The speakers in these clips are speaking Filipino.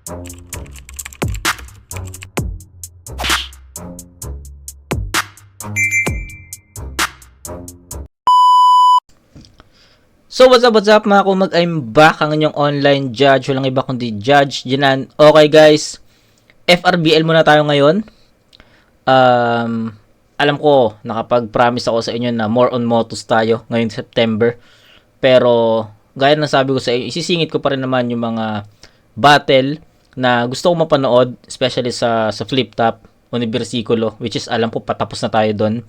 So what's up mga kumag, I'm back, ang inyong online judge, walang iba kundi Judge Jinan. Okay guys, FRBL muna tayo ngayon. Alam ko, nakapag-promise ako sa inyo na more on Motos tayo ngayong September. Pero gaya ng sabi ko sa inyo, isisingit ko pa rin naman yung mga battle na gusto ko mapanood, especially sa flip top, Universiculo, which is alam ko patapos na tayo doon.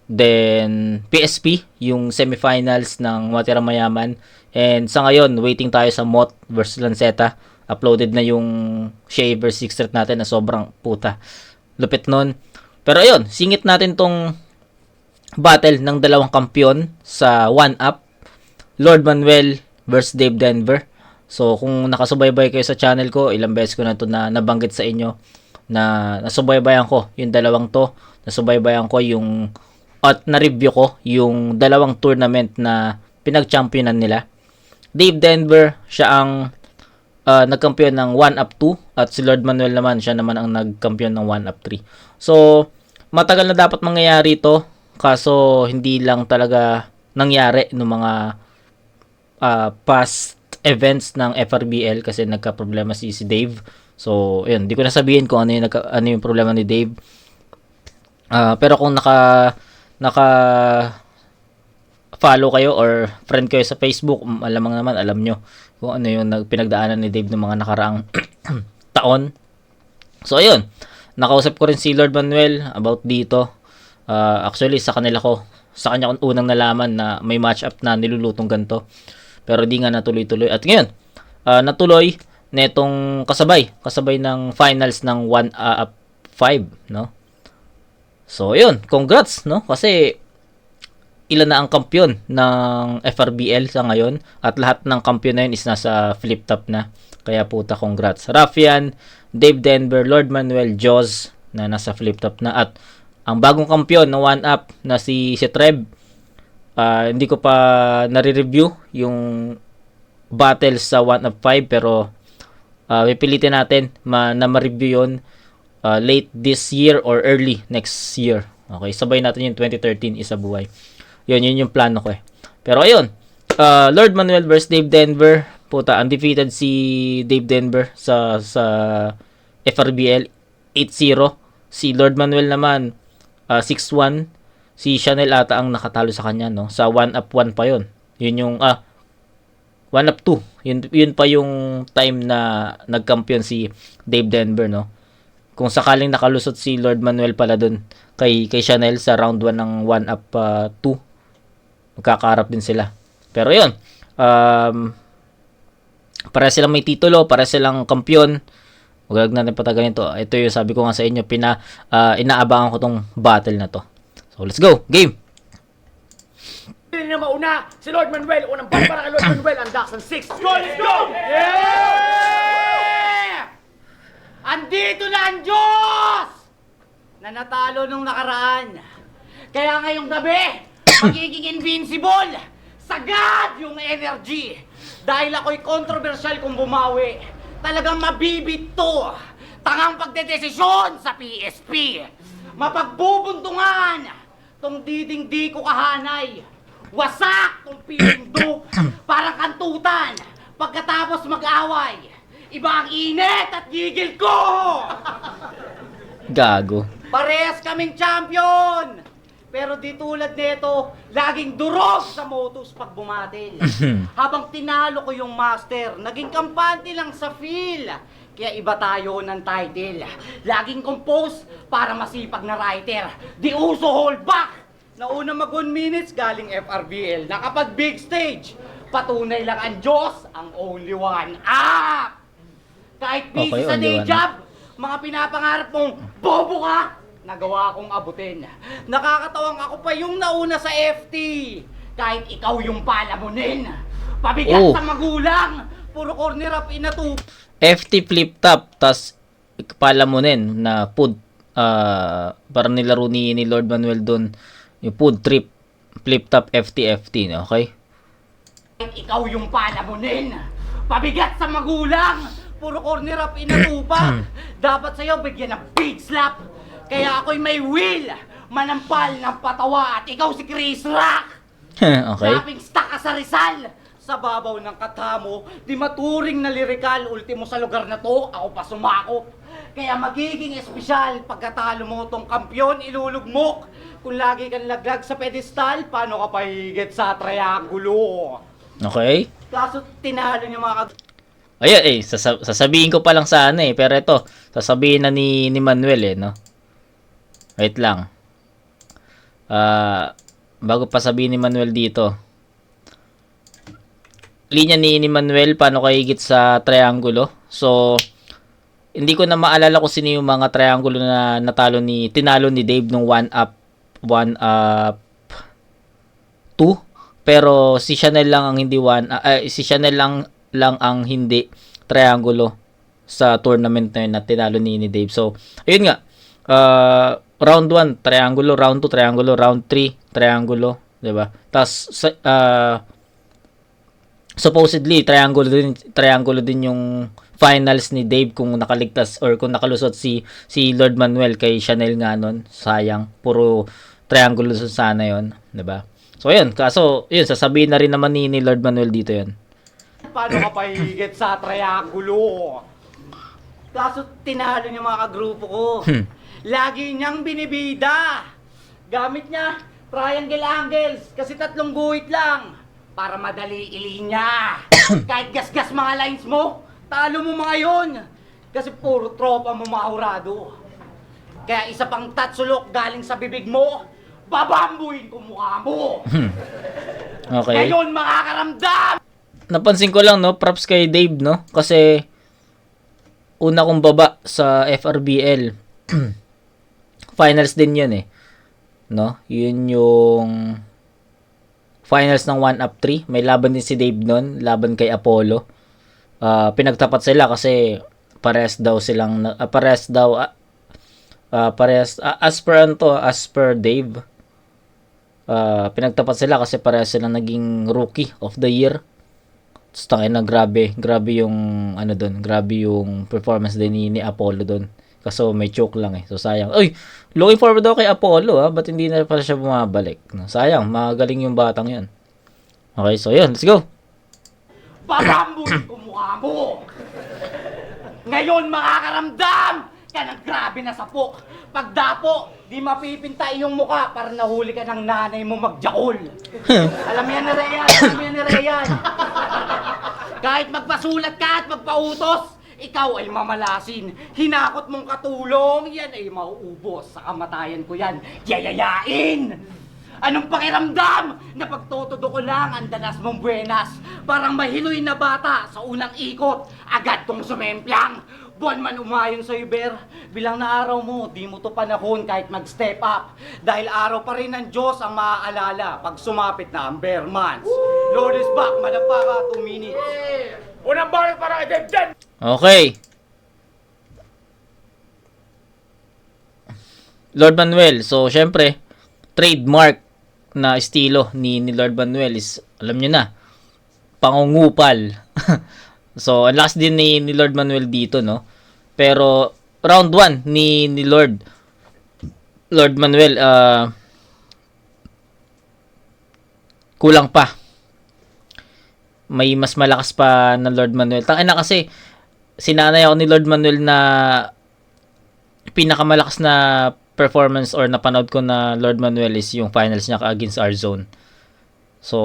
Then PSP, yung semifinals ng Matirang Mayaman. And sa ngayon, waiting tayo sa MOT versus Lanceta. Uploaded na yung Shaver 6 threat natin na sobrang puta. Lupit nun. Pero ayun, singit natin tong battle ng dalawang kampiyon sa 1-up. Lord Manuel versus Dave Denver. So kung nakasubaybay kayo sa channel ko, ilang beses ko na to na nabanggit sa inyo na nasubaybayan ko yung dalawang to. Nasubaybayan ko yung at na-review ko yung dalawang tournament na pinag-championan nila. Dave Denver, siya ang nagkampiyon ng 1-up 2 at si Lord Manuel naman, siya naman ang nagkampiyon ng 1-up 3. So, matagal na dapat mangyayari ito, kaso hindi lang talaga nangyari ng mga past events ng FRBL kasi nagka-problema si Dave. So, ayun, hindi ko na sabihin kung ano yung problema ni Dave. Pero kung naka-follow kayo or friend kayo sa Facebook, alam nyo kung ano yung pinagdaanan ni Dave ng mga nakaraang taon. So, ayun. Nakausap ko rin si Lord Manuel about dito. Actually, sa kanya ko unang nalaman na may match-up na nilulutong ganito. Pero di nga natuloy-tuloy. At ngayon, natuloy netong kasabay ng finals ng 1-up 5, no? So, yun. Congrats, no? Kasi, ilan na ang kampiyon ng FRBL sa ngayon. At lahat ng kampiyon na yun is nasa flip top na. Kaya puta, congrats. Rafian, Dave Denver, Lord Manuel, Jaws na nasa flip top na. At ang bagong kampiyon na 1-up na si Treb. Hindi ko pa nare-review yung battles sa 1-up 5. Pero, pipilitin natin na ma-review yun late this year or early next year. Okay, sabay natin yung 2013 isa buhay. Yun yung plano ko eh. Pero ayun, Lord Manuel versus Dave Denver. Puta, undefeated si Dave Denver sa FRBL 8-0. Si Lord Manuel naman 6-1. Si Chanel ata ang nakatalo sa kanya, no? Sa 1-up 1 pa yun. Yun yung 1-up 2. Yun pa yung time na nagkampiyon si Dave Denver, no? Kung sakaling nakalusot si Lord Manuel pala dun kay Chanel sa round 1 ng 1-up 2, magkakaharap din sila. Pero yun, para silang may titulo, para silang kampiyon. Huwag natin patagalin to. Ito yung sabi ko nga sa inyo, inaabangan ko tong battle na to. So let's go, game! Hindi na mauna si Lord Manuel. Unang ball para kay Lord Manuel. Ang Daxon 6. Let's go! Yeah! Andito na ang Diyos! Na natalo nung nakaraan. Kaya ngayong gabi, magiging invincible. Sagad yung energy. Dahil ako'y controversial kung bumawi. Talagang mabibito. Tangang pagdedesisyon sa PSP. Mapagbubuntungan. Tong diding di ko kahanay. Wasak tong pinindok. Parang kantutan. Pagkatapos mag-away. Iba ang init at gigil ko! Gago. Parehas kaming champion! Pero di tulad nito, laging durog sa Motos pag bumatil. Habang tinalo ko yung master, naging kampante lang sa feel. Kaya iba tayo ng title. Laging compose para masipag na writer. Di uso hold back! Nauna mag 1 minutes galing FRBL. Nakapag big stage. Patunay lang ang Diyos, ang only one. Kahit busy Okay, sa only day one. job, mga pinapangarap mong bobo ka, nagawa kong abutin. Nakakatawang ako pa yung nauna sa FT. Kahit ikaw yung palamunin. Pabigat sa magulang, puro corner up inatu. FT flip top, tas palamunin na food. Para nilaro ni Lord Manuel doon yung food trip flip top FT, okay? Kahit ikaw yung palamunin. Pabigat sa magulang, puro corner up inatupa. Dapat sa'yo bigyan ng big slap. Kaya ako'y may will, manampal ng patawa at ikaw si Chris Rock. Okay. Dapping stuck ka sa Rizal. Sa babaw ng katamo, di maturing na lirikal. Ultimo sa lugar na to, ako pa sumakop. Kaya magiging espesyal pagkatalo mo tong kampyon, ilulugmok. Kung lagi kang laglag sa pedestal, paano ka pahigit sa triangulo? Okay. Kaso tinalo niyo mga Ayun, sasabihin ko pa lang sana pero ito, sasabihin na ni Manuel no? Wait lang. Bago pa sabihin ni Manuel dito. Linya ni Manuel, paano ka higit sa triangulo? So, hindi ko na maalala kung sino yung mga triangulo na tinalo ni Dave nung 1-up 2. Pero si Chanel lang ang hindi si Chanel lang ang hindi triangulo sa tournament na yun na tinalo ni Dave. So, ayun nga. Round 1 triangulo, round 2 triangulo, round 3 triangulo, 'di ba? Tas supposedly triangulo din yung finals ni Dave kung nakaligtas or kung nakalusot si Lord Manuel kay Chanel nga nun. Sayang, puro triangulo sana 'yon, 'di ba? So ayun, kaso yun sasabihin na rin naman ni Lord Manuel dito 'yon. paano ka pahigit sa triangulo? Kaso tinalo niya mga kagrupo ko. Lagi niyang binibida. Gamit niya triangle angles kasi 3 guhit lang para madali ilinya. Kahit gas-gas mga lines mo, talo mo mga yon. Kasi puro tropa mo mahurado. Kaya isa pang tatsulok galing sa bibig mo, babambuin ko mukha mo. Okay. Ngayon makakaramdam! Napansin ko lang, no, props kay Dave, no? Kasi una kong baba sa FRBL. Finals din yun no? Yun yung finals ng 1-up 3. May laban din si Dave nun, laban kay Apollo. Pinagtapat sila kasi pares daw as per Dave. Pinagtapat sila kasi pares silang naging rookie of the year. Tangina, grabe yung grabe yung performance din ni Apollo doon. Kaso may choke lang So sayang. Uy, looking forward daw kay Apollo ba't hindi na pala siya bumabalik? No, sayang, magaling yung batang 'yan. Okay, so yun, let's go. Babambuin ko mukha mo! Ngayon makakaramdam ka ng grabe na sapok. Pagdapo, di mapipinta iyong mukha para nahuli ka ng nanay mo magjakol. Alam yan ni Rayan. Kahit magpasulat ka at magpautos, ikaw ay mamalasin. Hinakot mong katulong, yan ay mauubos. Sa kamatayan ko yan, yayayain! Anong pakiramdam na pagtutudo ko lang ang danas mong buenas? Parang mahiloy na bata sa unang ikot, agad tong sumemplang. Buwan man umayon sa Uber, bilang na araw mo, di mo to panahon kahit mag-step up. Dahil araw pa rin ng Diyos ang maaalala pag sumapit na ang bare months. Lord is back, madapaka, 2 minutes. Unang baril para kay Dave dyan! Okay. Lord Manuel. So, syempre, trademark na estilo ni Lord Manuel is, alam nyo na, pangungupal. So, ang last din ni Lord Manuel dito, no? Pero, round 1 ni Lord Manuel, kulang pa. May mas malakas pa na Lord Manuel. Tangina kasi, sinanay ako ni Lord Manuel na pinakamalakas na performance or napanood ko na Lord Manuel is yung finals niya against R-Zone. So,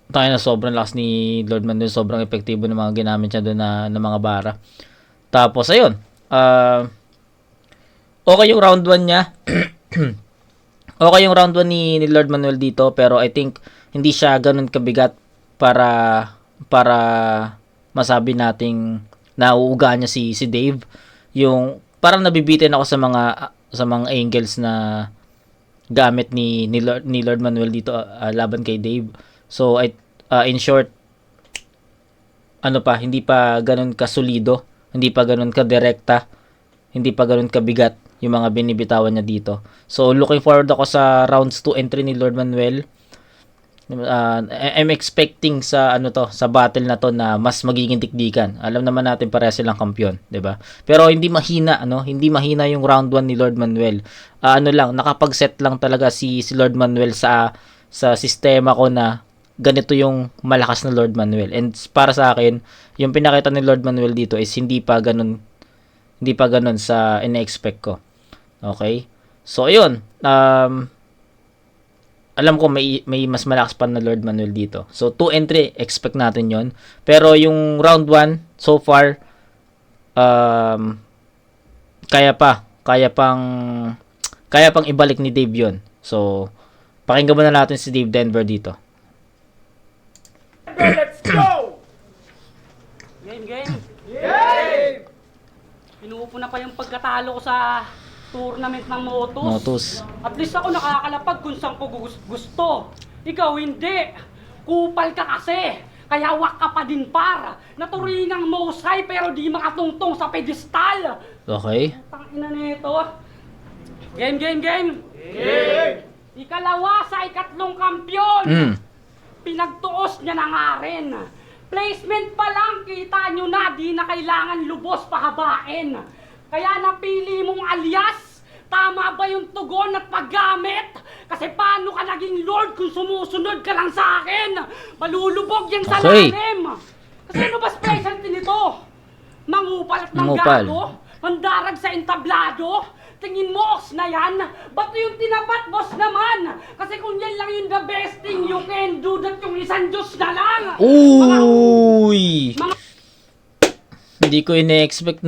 tayo na sobrang lakas ni Lord Manuel, sobrang epektibo ng mga ginamit niya doon na mga bara. Tapos, ayun, okay yung round 1 niya. Okay yung round 1 ni Lord Manuel dito, pero I think hindi siya ganun kabigat para masabi nating nauuga niya si Dave. Yung parang nabibitin ako sa mga angles na gamit ni Lord Manuel dito laban kay Dave. So in short, hindi pa ganun kasolido, hindi pa ganun kadirekta, hindi pa ganun kabigat yung mga binibitawan niya dito. So looking forward ako sa rounds 2 and 3 ni Lord Manuel. I'm expecting sa sa battle na to na mas magiging dikdikan. Alam naman natin pareha silang kampiyon, 'di ba? Pero hindi mahina hindi mahina yung round 1 ni Lord Manuel. Nakapag-set lang talaga si Lord Manuel sa sistema ko na ganito yung malakas na Lord Manuel. And para sa akin, yung pinakita ni Lord Manuel dito is hindi pa ganun sa ina-expect ko. Okay? So ayun, alam ko may mas malakas pa na Lord Manuel dito. So 2 and 3 expect natin 'yon. Pero yung round 1 so far kaya pang ibalik ni Dave 'yon. So pakinggan muna natin si Dave Denver dito. Let's go! Game. Yay! Pinupo na pa yung pagkatalo ko sa tournament ng Motus. Motus. At least ako nakakalapag kung saan ko gusto. Ikaw hindi. Kupal ka kasi. Kaya wak ka pa din para. Naturingang mahusay pero di makatungtong sa pedestal. Okay. Tangina nito. Game. Ikalawa sa ikatlong kampyon. Pinagtuos niya na nga rin. Placement pa lang, kita nyo na, di na kailangan lubos pahabain. Kaya napili mong alias, tama ba yung tugon at paggamit? Kasi paano ka naging Lord kung sumusunod ka lang sa akin? Malulubog yan sa Okay. lalim. Kasi ano ba specialty nito? Mangupal at Mangupal. manggago? Mandarag sa entablado? Tingin mo, Ox na yan? Ba't yung tinapat, boss naman? Kasi kung yan lang yung the best thing you can do, that yung isang Diyos na lang. Uy! Hindi ko ina-expect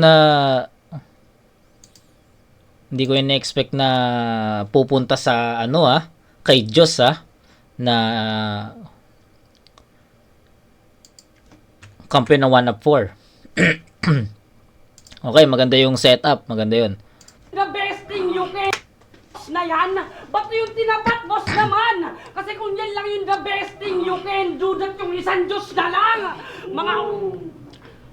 na pupunta sa kay Diyos na kampiyon na 1 up 4. Okay, maganda yung setup, maganda yun. The best thing you can na yan? Ba't yung tinapat, boss naman? Kasi kung yan lang yung the best thing you can do, that yung isang Diyos na lang.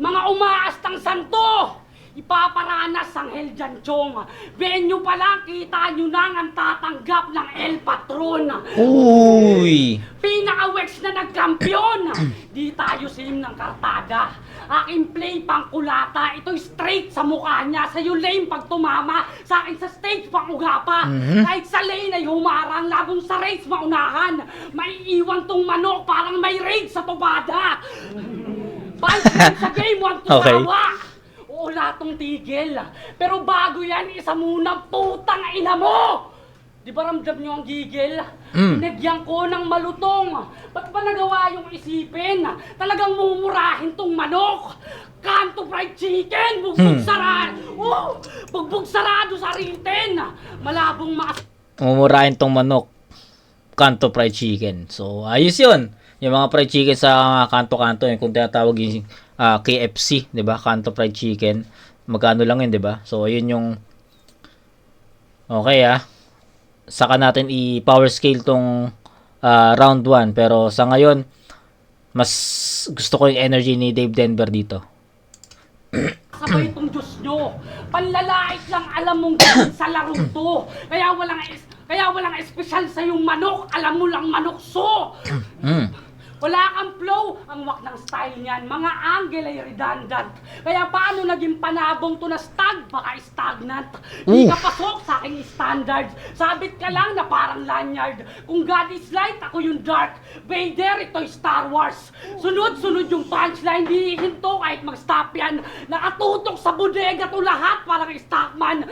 Mga umaastang santo, ipaparanas ang Hell Janchong. Venue pa lang, kita nyo nang ang tatanggap ng El Patron. Uy! Pinaka-wex na nagkampiyon. Di tayo sim ng kartada. Aking play pang kulata. Ito'y straight sa mukha niya. Sa'yo lame pag tumama. Sa akin sa stage pang ugapa. Kahit sa lane ay humarang. Labong sa race maunahan. Maiiwan tong manok parang may raid sa tubada. Punchline sa game, want to Okay. sawa. Wala tong tigil. Pero bago yan, isa muna putang ina mo! Di ba ramdam nyo ang gigil? Pinagyan ko ng malutong. Ba't ba nagawa yung isipin? Talagang mumurahin tong manok. Kanto fried chicken, bugbog sarado. Bugbog sarado sa ritin. Malabong Mumurahin tong manok. Kanto fried chicken. So, ayos yun. Yung mga fried chicken sa kanto-kanto, kung tinatawag yung KFC, 'di ba? Kanto fried chicken. Magkano lang 'yun, 'di ba? So, ayun yung okay saka natin i-power scale tong round 1, pero sa ngayon mas gusto ko yung energy ni Dave Denver dito. sabay itong Diyos nyo. Panlalait lang alam mong gawin sa laro to. Kaya walang espesyal sa yung manok. Alam mo lang manok so. Wala kang flow, ang wak ng style niyan. Mga angle ay redundant. Kaya paano naging panabong to na stag? Baka stagnant. Di ka pasok sa aking standards. Sabit ka lang na parang lanyard. Kung God is light, ako yung dark. Vader, ito'y Star Wars. Sunod-sunod yung punchline. Di hinto kahit mag-stop yan. Nakatutok sa bodega to lahat parang stockman.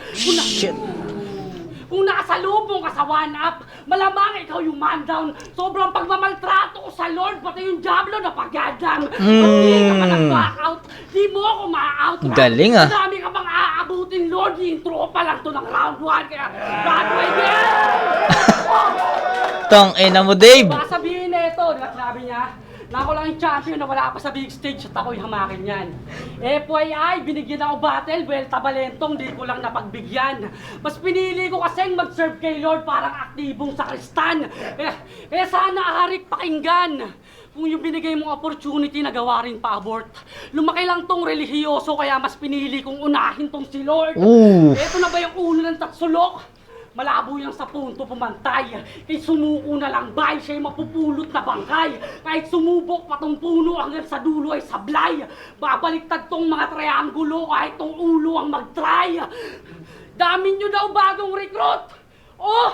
Kung nakasalubong ka sa 1-up, malamang ikaw yung man down. Sobrang pagmamaltrato ko sa Lord, pati yung Diablo na paggadam. Hindi ka pa nag-back out, di mo ako ma-out. Galing Dami ka pang aabutin, Lord. Intro ko pa lang to ng round 1, kaya Broadway game! Tong ina mo, Dave! Baka sabihin na ito, di ba sinabi niya? Na ako lang yung champion na wala pa sa big stage at ako'y hamakin yan. FYI, binigyan ako battle, Vuelta Balentong, di ko lang napagbigyan. Mas pinili ko kasing mag-serve kay Lord parang aktibong sakristan. Kaya sana aharik pakinggan. Kung yung binigay mong opportunity, nagawa rin pa-abort. Lumaki lang tong relihiyoso, kaya mas pinili kong unahin tong si Lord. Eto na ba yung ulo ng tatsulok? Malabo yan sa punto pumantay. Kahit sumuko na lang bay, siya'y mapupulot na bangkay. Kahit sumubok pa tong puno hanggang sa dulo ay sablay. Babaliktad tong mga triangulo kahit tong ulo ang mag-try. Dami nyo daw bagong recruit. Oh,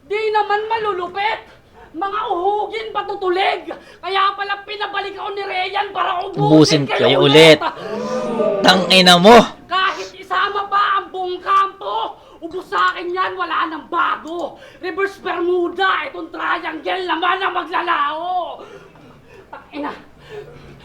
di naman malulupit. Mga uhugin patutulig. Kaya pala pinabalik ako ni Rayan para Ubusin ubusin kayo ulit. Tangina mo! Kahit isama pa ang buong kampo, ubos sa akin yan, wala nang bago. Reverse Bermuda, itong triangle naman ang maglalao. Tangina,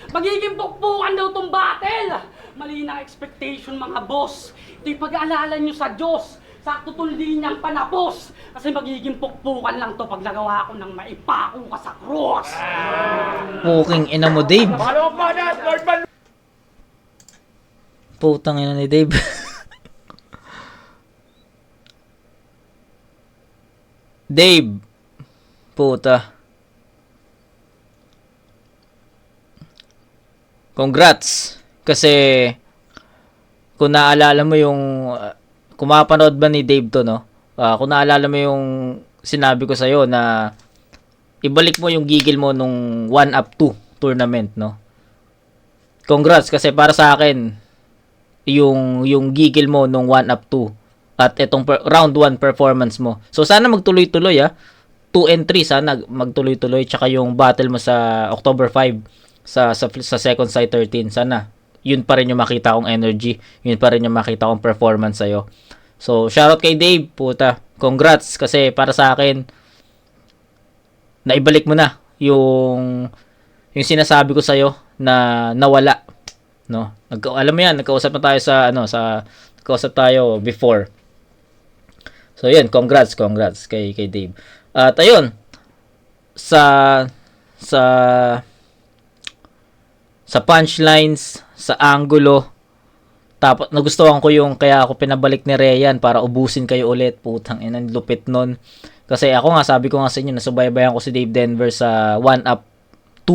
magiging pukpukan daw tong battle. Mali na expectation mga boss. Ito'y pag-aalala nyo sa Diyos. Sakto tong linyang panapos. Kasi magiging pukpukan lang to pag nagawa ko ng maipako ka sa cross. Puking ina mo, Dave. Putang ina ni Dave. Dave. Puta. Congrats. Kasi kung naalala mo yung kung mapanood ba ni Dave to, no? Kung naalala mo yung sinabi ko sa'yo na ibalik mo yung gigil mo nung 1-up-2 tournament, no? Congrats kasi para sa akin yung gigil mo nung 1-up-2 at itong round 1 performance mo. So sana magtuloy-tuloy 2 and 3 sana magtuloy-tuloy, tsaka yung battle mo sa October 5 sa second side 13 sana yun pa rin yung makita kong energy, yun pa rin yung makita kong performance sa'yo. So, shoutout kay Dave, puta. Congrats, kasi para sa akin, naibalik mo na yung sinasabi ko sa'yo na nawala. No? Alam mo yan, nagkausap na tayo nagkausap tayo before. So, yun, congrats kay Dave. At ayun, sa punchlines, sa angulo, tapos nagustuhan ko yung kaya ako pinabalik ni Rayan para ubusin kayo ulit. Putang ina, lupit nun. Kasi ako nga, sabi ko nga sa inyo, nasubaybayan ko si Dave Denver sa 1-up-2.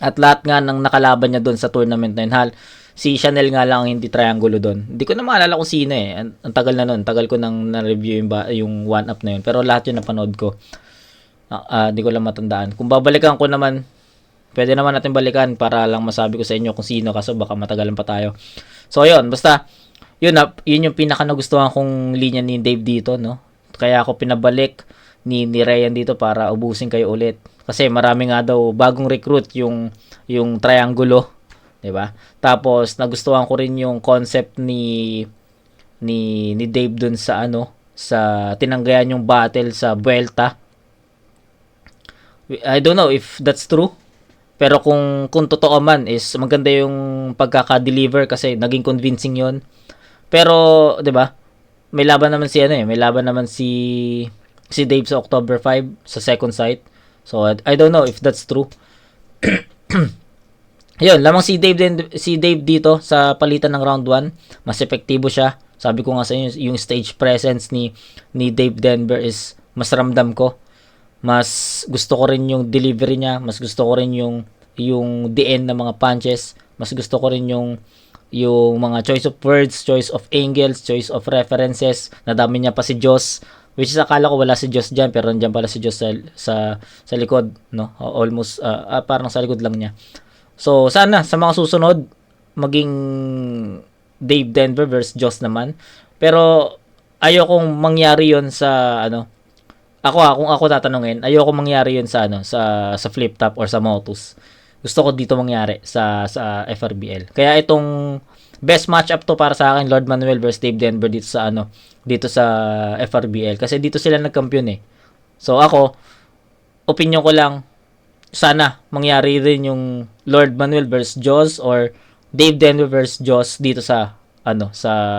At lahat nga ng nakalaban niya doon sa tournament na yun. Si Chanel nga lang ang hindi triangulo doon. Hindi ko na maalala kung sino eh. Ang tagal na nun. Tagal ko nang na-review yung 1-up na yun. Pero lahat yun napanood ko. Hindi ko lang matandaan. Kung babalikan ko naman, pwede naman natin balikan para lang masabi ko sa inyo kung sino, kaso baka matagalan pa tayo. So, yun. Basta, yun yung pinaka nagustuhan kong linya ni Dave dito, no? Kaya ako pinabalik ni Rayan dito para ubusin kayo ulit. Kasi marami nga daw bagong recruit yung triangulo, 'di ba? Tapos nagustuhan ko rin yung concept ni Dave dun sa sa tinanggayan yung battle sa Vuelta. I don't know if that's true. Pero kung totoo man is maganda yung pagkaka-deliver kasi naging convincing 'yon. Pero 'di ba? May laban naman si Dave sa October 5 sa second sight. So I don't know if that's true. Ayun, lamang si Dave dito sa palitan ng round 1, mas epektibo siya. Sabi ko nga sa inyo, yung stage presence ni Dave Denver is mas ramdam ko. Mas gusto ko rin yung delivery niya, mas gusto ko rin yung DN ng mga punches, mas gusto ko rin yung mga choice of words, choice of angles, choice of references. Nadami niya pa si Joss, which is akala ko wala si Joss diyan, pero nandiyan pala si Joss sa likod, no? Almost parang sa likod lang niya. So sana sa mga susunod maging Dave Denver versus Joss naman. Pero ayokong mangyari 'yon sa kung ako tatanungin, ayoko mangyari 'yun sa sa flip top or sa Motus. Gusto ko dito mangyari sa FRBL. Kaya itong best matchup to para sa akin, Lord Manuel versus Dave Denver dito sa FRBL kasi dito sila nagkampiyon eh. So ako, opinion ko lang, sana mangyari rin yung Lord Manuel versus Joss or Dave Denver versus Joss dito sa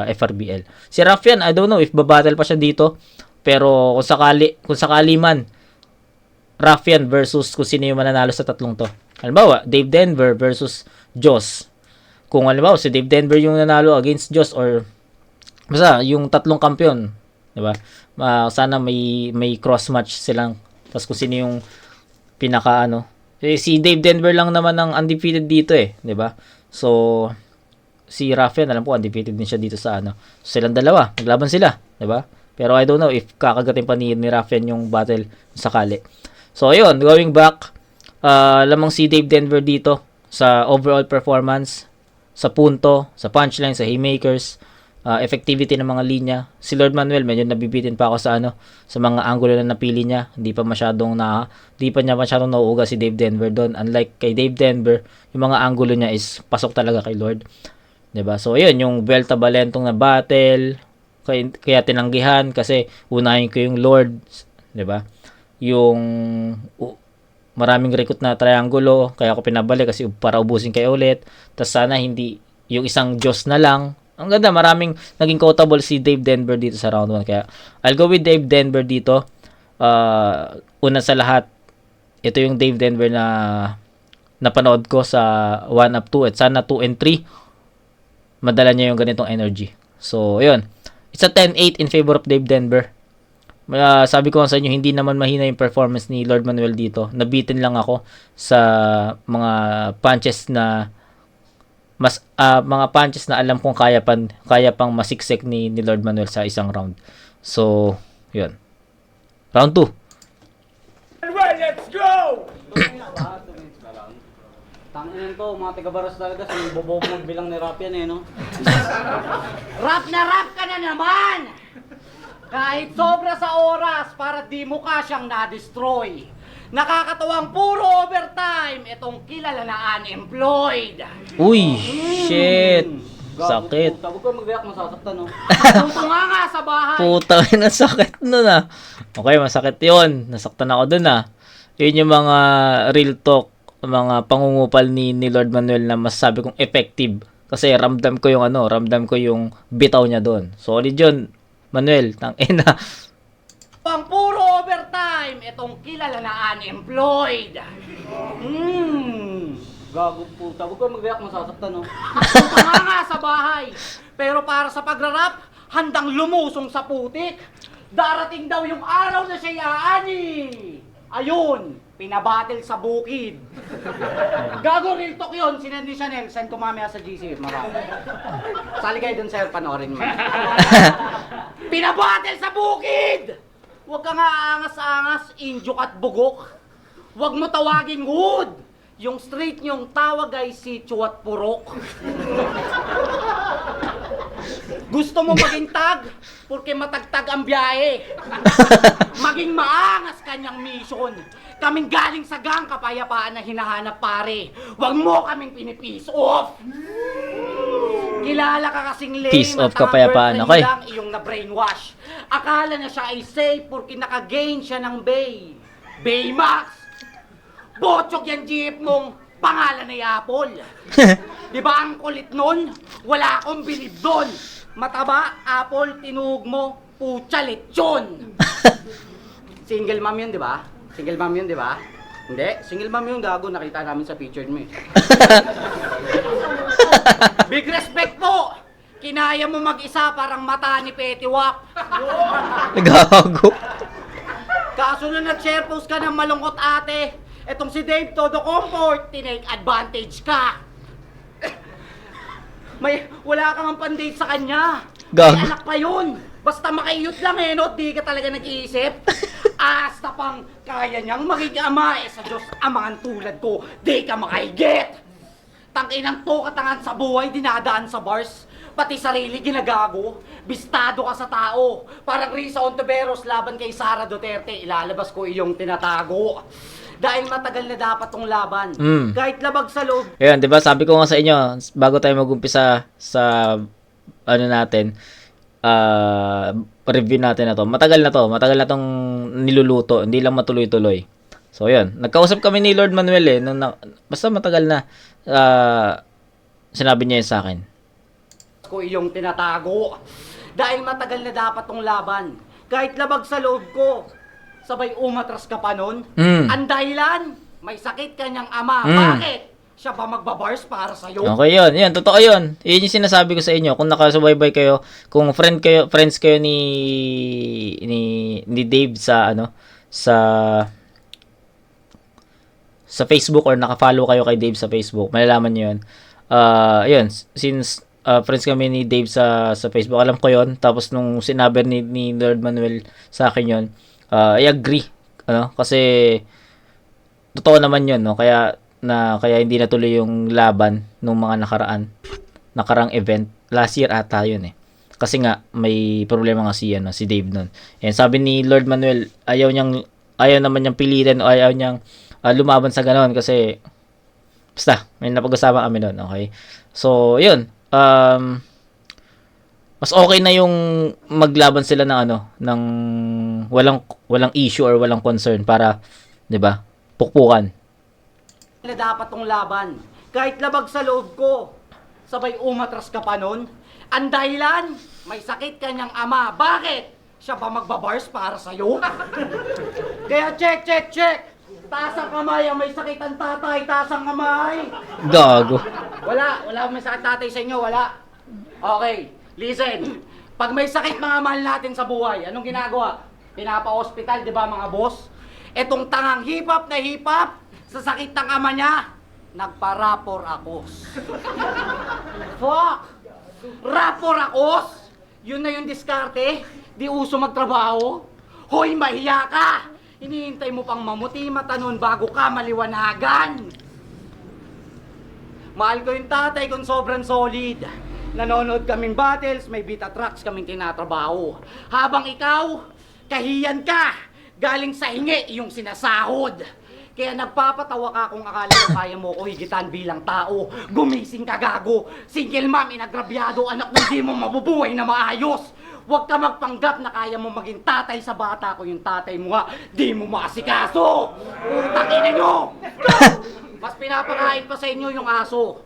FRBL. Si Rafian, I don't know if babattle pa siya dito. Pero kung sakali man, Rafian versus kung sino yung mananalo sa tatlong to. Halimbawa, Dave Denver versus Joss. Kung halimbawa, si Dave Denver yung nanalo against Joss or basta yung tatlong kampiyon, di ba? Sana may cross match silang. Tapos kung sino yung pinaka si Dave Denver lang naman ang undefeated dito eh, di ba? So si Rafael, alam ko undefeated din siya dito sa ano. So, silang dalawa, naglaban sila, 'di ba? Pero I don't know if kakagatin pa ni Rafael yung battle sakali. So, ayun, going back, lamang si Dave Denver dito sa overall performance, sa punto, sa punchline, sa haymakers, effectivity ng mga linya. Si Lord Manuel medyo nabibitin pa ako sa ano, sa mga angulo na napili niya. Hindi pa niya masyadong nauuga si Dave Denver doon. Unlike kay Dave Denver, yung mga angulo niya is pasok talaga kay Lord. 'Di ba? So ayun, yung Vuelta Valentong na battle, kaya tinanggihan kasi unahin ko yung Lord, 'di ba? Yung maraming recruit na triangulo, kaya ako pinabalik kasi para ubusin kayo ulit. Tapos sana hindi yung isang Diyos na lang. Ang ganda, maraming naging quotable si Dave Denver dito sa round 1. Kaya I'll go with Dave Denver dito. Una sa lahat, ito yung Dave Denver na napanood ko sa 1 up 2 at sana 2 and 3 madala niya yung ganitong energy. So, yun. It's a 10-8 in favor of Dave Denver. Sabi ko sa inyo, hindi naman mahina yung performance ni Lord Manuel dito. Nabitin lang ako sa mga punches na mga punches na alam kong kaya pang masiksik ni Lord Manuel sa isang round. So, yun. Round 2. Well, let's go! Tangin ko, mga taga-baras talaga sa bobobo magbilang ni Rap yan eh, no? Rap na rap ka na naman! Kahit sobra sa oras para di mo kasyang na-destroy. Nakakatawang puro overtime, itong kilala na unemployed. Uy, shit. Sakit. Huwag ko mag-react, masasaktan, no? Tutunga nga sa bahay. Puta, na sakit nun ah. Okay, masakit yun. Nasaktan ako dun ah. Yun yung mga real talk, mga pangungupal ni Lord Manuel na masasabi kong effective. Kasi ramdam ko yung bitaw niya doon. Solid yun, Manuel. Tangina. Ang puro overtime, itong kilala na unemployed. Gago puta, huwag ko mag-react, masasaktan, no? Tutunga nga sa bahay. Pero para sa pagrarap, handang lumusong sa putik. Darating daw yung araw na siya yaani. Ayun, pinabattle sa bukid. Gago, real talk yun. Sinend ni Chanel, send ko mamaya sa GC. Marami. Sali kayo dun, sir, panoorin mo. Pinabattle sa bukid! Huwag ka nga angas-angas, injuk at bugok. Huwag mo tawaging wood. Yung street niyong tawag ay sityo at purok. Gusto mo maging tag? Porque matagtag ang biyahe. Maging maangas kanyang mission. Kaming galing sa gang kapayapaan na hinahanap pare. Huwag mo kaming pinipiece off. Kilala ka kasing lame. Piece of at ang kapayapaan, girlfriend okay? lang iyong na-brainwash. Akala na siya ay safe porque naka-gain siya ng Bay. Baymax! Botsok yan jeep mong pangalan ay Apple. Di ba ang kulit nun? Wala akong bilib doon. Mataba, Apple, tinuog mo, putya, lechon. Single mom yun, di ba? Single mom yun, di ba? Hindi, single mom yun, gago. Nakita namin sa picture mo eh. Big respect po! Kinaya mo mag-isa parang mata ni Petiwak. Gago. Kaso na nag-share post ka ng malungkot ate, etong si Dave todo comfort, tinake advantage ka. Wala kang pan-date sa kanya. Gago. May anak pa yun. Basta makaiyot lang eh, no? Di ka talaga nag-iisip. Asta pang kaya niyang maging ama eh sa Diyos, amangan tulad ko, di ka makahigit. Tanginang to katangan sa buhay, dinadaan sa bars. Pati sarili ginagago. Bistado ka sa tao. Parang Risa Ontiveros laban kay Sara Duterte. Ilalabas ko iyong tinatago. Dahil matagal na dapat tong laban. Kahit labag sa loob. Ayun, 'di ba? Sabi ko nga sa inyo, bago tayo mag-umpisa sa ano natin, review natin na to. Matagal na tong niluluto, hindi lang matuloy-tuloy. So, 'yun. Nagkausap kami ni Lord Manuel basta matagal na sinabi niya yun sa akin. Ko iyong tinatago. Dahil matagal na dapat tong laban. Kahit labag sa loob ko. Sabay umatras ka pa nun. Ang dahilan, may sakit kanyang ama. Bakit? Siya ba magbabars para sa'yo? Okay, yun, totoo yun. Yun yung sinasabi ko sa inyo. Kung nakasubaybay kayo, kung friends kayo ni Dave sa sa Facebook or naka-follow kayo kay Dave sa Facebook, malalaman niyo yun. Yun, since friends kami ni Dave sa Facebook. Alam ko 'yon. Tapos nung sinabi ni Lord Manuel sa akin 'yon, I agree. Ano? Kasi totoo naman 'yon, no? Kaya hindi natuloy yung laban nung mga nakarang event. Last year ata 'yun eh. Kasi nga may problema nga si Dave nun. And sabi ni Lord Manuel, ayaw naman niyang pilitin o ayaw niyang lumaban sa ganoon kasi basta may napag-usapan kami doon, okay? So, 'yun. Mas okay na yung maglaban sila ng walang issue or walang concern para, 'di ba? Pukpukan. Na dapat tong laban. Kahit labag sa loob ko, sabay umatras ka pa nun. Ang dahilan, may sakit kanyang ama. Bakit? Siya ba magbabars para sa'yo? Kaya check. Taas ang kamay ang may sakit ang tatay. Taas ang kamay. Gago. Wala may sakit tatay sa inyo, wala. Okay, listen. Pag may sakit mga mahal natin sa buhay, anong ginagawa? Pinapa-hospital, di ba mga boss? Etong tangang hip-hop na hip-hop, sa sakit ng ama niya, nagpa-rapor akos. Fuck! Rapor akos? Yun na yung diskarte? Di uso magtrabaho? Hoy, mahiya ka! Hinihintay mo pang mamuti mata nun bago ka maliwanagan. Mahal ko yung tatay kung sobrang solid. Nanonood kaming battles, may beta trucks kaming tinatrabaho. Habang ikaw, kahiyan ka, galing sa hingi yung sinasahod. Kaya nagpapatawa ka kung akala mo kaya mo ko higitan bilang tao. Gumising ka gago. Single mom, inagrabyado, anak mo di mo mabubuhay na maayos. Huwag ka magpanggap na kaya mo maging tatay sa bata ko yung tatay mo nga. Di mo maasikaso. Utakin nyo! Mas pinapakain pa sa inyo yung aso.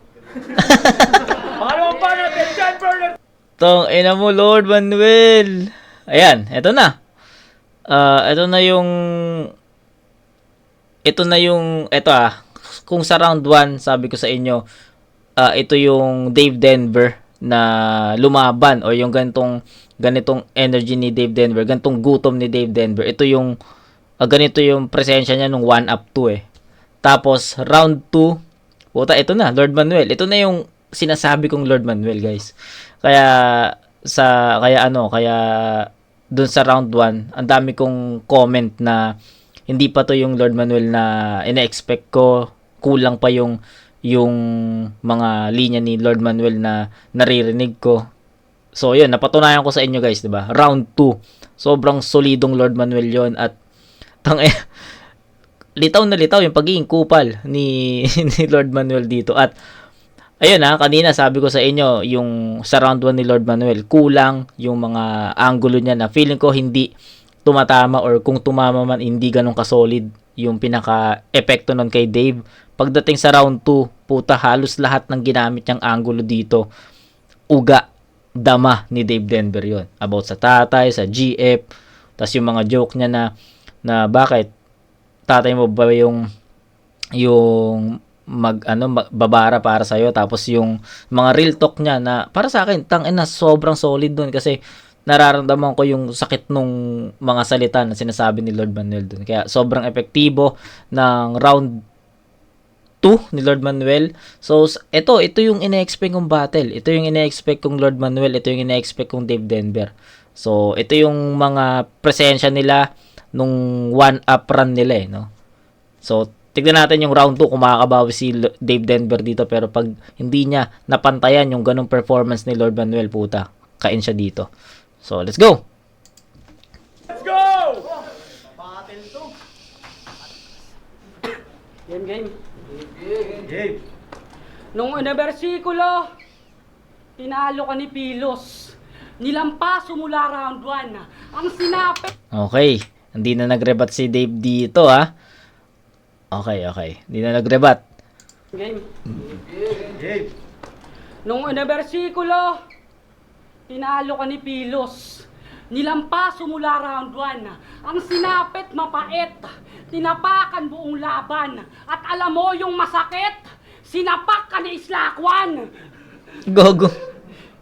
Pangalawang pa natin, John Bernard! Tong ina mo, Lord Manuel. Ayan, eto na. Kung sa round 1, sabi ko sa inyo, ito yung Dave Denver na lumaban o yung ganitong energy ni Dave Denver, ganitong gutom ni Dave Denver. Ito yung ganito yung presensya niya nung 1 up 2 eh. Tapos round 2, puta, ito na, Lord Manuel. Ito na yung sinasabi kong Lord Manuel, guys. Kaya dun sa round 1, ang dami kong comment na hindi pa to yung Lord Manuel na ina-expect ko. Kulang pa yung mga linya ni Lord Manuel na naririnig ko. So, yun, napatunayan ko sa inyo, guys, 'di ba? Round 2. Sobrang solidong Lord Manuel 'yon at litaw na litaw yung pagiging kupal ni Lord Manuel dito. At ayun kanina sabi ko sa inyo, yung sa round 1 ni Lord Manuel, kulang yung mga angulo niya na feeling ko hindi tumatama or kung tumama man hindi ganun kasolid yung pinaka-epekto nun kay Dave. Pagdating sa round 2, puta, halos lahat ng ginamit niyang angulo dito, uga, dama ni Dave Denver yon. About sa tatay, sa GF, tas yung mga joke niya na bakit tatay mo ba yung babara para sa'yo, tapos yung mga real talk niya na para sa akin, sobrang solid dun kasi nararamdaman ko yung sakit nung mga salita na sinasabi ni Lord Manuel dun. Kaya sobrang epektibo ng round 2 ni Lord Manuel. So, ito yung ina-expect kong battle. Ito yung ina-expect kong Lord Manuel. Ito yung ina-expect kong Dave Denver. So, ito yung mga presensya nila nung 1-up run nila no? So, tignan natin yung round 2 kung makakabawi si Dave Denver dito. Pero pag hindi niya napantayan yung ganong performance ni Lord Manuel, puta, kain siya dito. So, let's go! Let's go! Battle to. Game. Game. Nung anibersikulo, tinalo ka ni Pilos. Nilampaso mula round 1. Ang sinapit. Okay. Hindi na nagrebat si Dave dito, Okay. Hindi na nagrebat. Game. Game. Nung anibersikulo, tinalo ka ni Pilos. Nilampaso mula round 1. Ang sinapit mapait. Tinapakan buong laban. At alam mo yung masakit? Sinapak ka ni Islakwan. Gogo.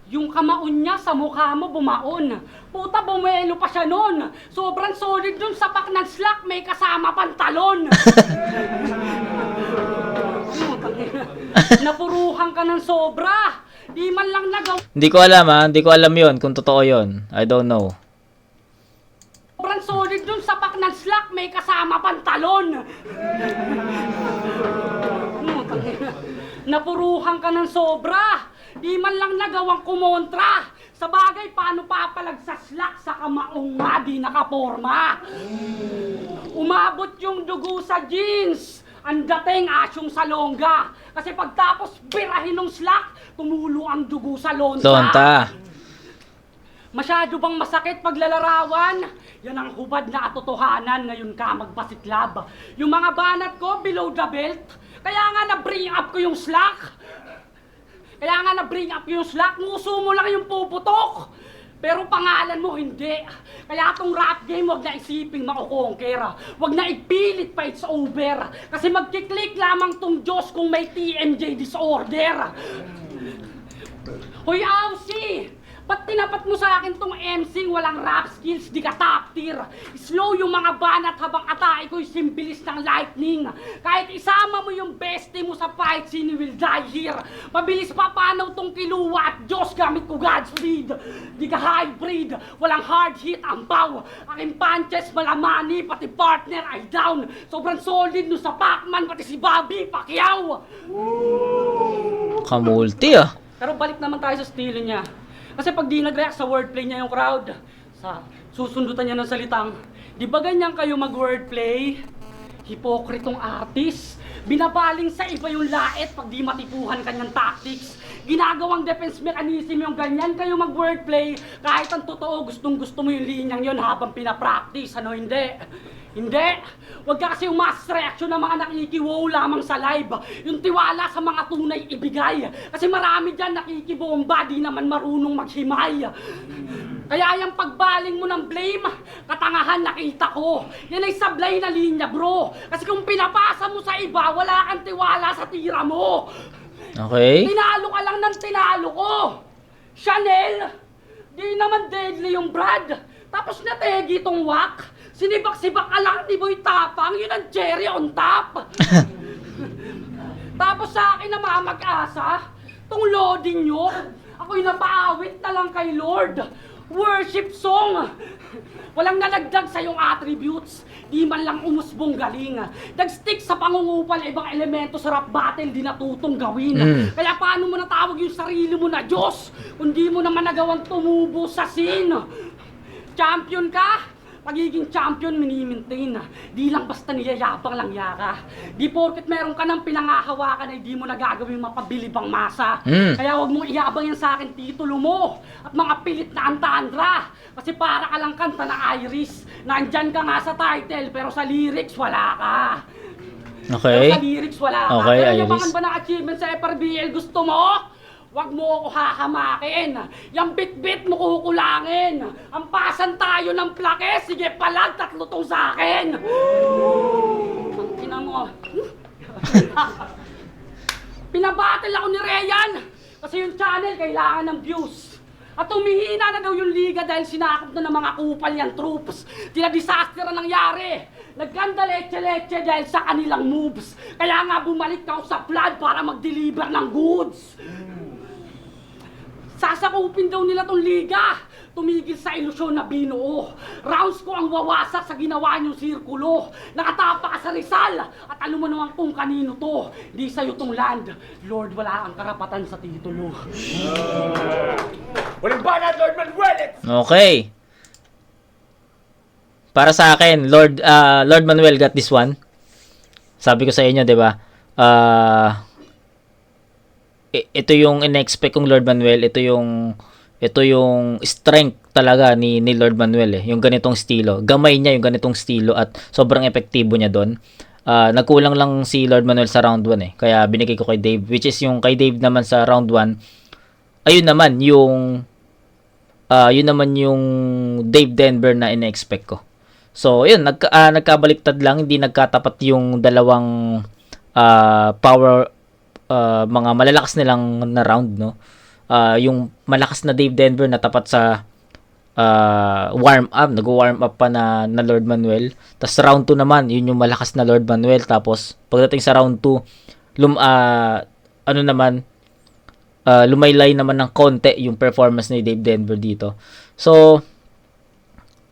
Yung kamaon niya sa mukha mo bumaon. Puta, bumelo pa siya nun. Sobrang solid dun sa pak ng slack, may kasama pantalon. Napuruhan ka ng sobra. Di man lang nagawa. Hindi ko alam ha, hindi ko alam yon kung totoo yon. I don't know. Sobrang solid dun sa pack ng slack, may kasama pantalon. Napuruhan ka ng sobra. Di man lang nagawang kumontra. Sa bagay, paano papalag sa slack sa kamaong nga di nakaporma? Umabot yung dugo sa jeans. Ang dating asyong sa longga. Kasi pagtapos birahin ng slack, tumulo ang dugo sa lonta. Lonta. Masyado bang masakit paglalarawan? Yan ang hubad na atotohanan, ngayon ka magbasiklab. Yung mga banat ko below the belt, kaya nga na-bring up ko yung slack. Nguso mo lang yung puputok. Pero pangalan mo hindi. Kaya tong rap game, wag na isiping makukonquer. Wag na ipilit pa, it's over. Kasi magkiklik lamang tong Diyos kung may TMJ disorder. Hoy, Aussie! Ba't tinapat mo sa akin tong MC walang rap skills, di ka top tier? Slow yung mga banat habang atake ko'y simbilis ng lightning. Kahit isama mo yung bestie mo sa fight scene, will die here. Mabilis pa panaw tong kiluwa at Diyos gamit ko Godspeed. Di ka hybrid, walang hard hit ang bow. Aking punches malamani, pati partner ay down. Sobrang solid no sa Pacman, pati si Bobby Pacquiao. Kamulti ah. Pero balik naman tayo sa estilo niya. Kasi pag di nag-react sa wordplay niya yung crowd, sa susundutan niya ng salitang, di ba ganyan kayo mag-wordplay? Hipokritong artist, binabaling sa iba yung lait pag di matipuhan kanyang tactics. Ginagawang defense mechanism yung ganyan kayo mag-wordplay, kahit ang totoo gustong gusto mo yung linyang yun habang pinapractice, ano hindi? Hindi! Huwag ka kasi umas reaction ng mga nakikiwow lamang sa live. Yung tiwala sa mga tunay ibigay. Kasi marami dyan nakikibomba, di naman marunong maghimay. Kaya yung pagbaling mo ng blame, katangahan nakita ko. Yan ay sablay na linya, bro. Kasi kung pinapasa mo sa iba, wala kang tiwala sa tira mo. Okay. Tinalo ka lang ng tinalo ko. Chanel, di naman deadly yung Brad. Tapos nategi itong wak. Sinibak-sibak ka lang, di boy tapang. Yun ang cherry on top. Tapos sa akin na mamag-asa, tong loading nyo, ako'y napaawit na lang kay Lord. Worship song. Walang nalagdag sa iyong attributes. Di man lang umusbong galing. Nag-stick sa pangungupal ibang elemento sa rap battle di natutong gawin. Kaya paano mo natawag yung sarili mo na Diyos kung di mo naman nagawang tumubo sa sin? Champion ka? Pagiging champion, minimaintain. Di lang basta niyayabang lang yaka. Di porket meron ka ng pinangahawakan ay di mo nagagawing mapabilibang masa. Kaya wag mong iyabang yan sa akin titulo mo at mga pilit na antandra. Kasi para ka lang kanta na Iris. Nandyan ka nga sa title pero sa lyrics wala ka. Okay. Pero sa lyrics wala ka. Okay, Pero Iris. yabangan ba ng achievement sa FRBL gusto mo? Wag mo ako hahamakin. Yung bit-bit mo kukulangin. Ang pasan tayo ng plake. Sige palag, tatlo tong sa akin. Ang ina mo. Pinabattle ako ni Rayan. Kasi yung channel kailangan ng views. At humihina na daw yung liga dahil sinakop na ng mga kupal yan troops. Tila disaster ang nangyari. Nagkanda leche-leche dahil sa kanilang moves. Kaya nga bumalik ako sa flood para mag-deliver ng goods. Sasakupin daw nila tong liga. Tumigil sa ilusyon na binuo. Rounds ko ang wawasak sa ginawa niyong sirkulo. Nakatapa ka sa Rizal. At alam mo naman kung kanino to. Di sa'yo tong land. Lord, wala ang karapatan sa titulo. Walang banat, Lord Manuel! Okay. Para sa akin, Lord Manuel got this one. Sabi ko sa inyo, 'di ba? Ito yung in-expect kong Lord Manuel, ito yung strength talaga ni Lord Manuel eh, yung ganitong estilo. Gamay niya yung ganitong estilo at sobrang epektibo niya doon. Nagkulang lang si Lord Manuel sa round 1 eh. Kaya binigay ko kay Dave, which is yung kay Dave naman sa round 1. Ayun naman yung Dave Denver na in-expect ko. So, ayun, nagkabaliktad lang, hindi nagkatapat yung dalawang power mga malalakas nilang na round, no? Yung malakas na Dave Denver na tapat sa nag-warm up pa na Lord Manuel. Tapos round 2 naman, yun yung malakas na Lord Manuel. Tapos pagdating sa round 2, lumaylay naman ng konti yung performance ni Dave Denver dito. So,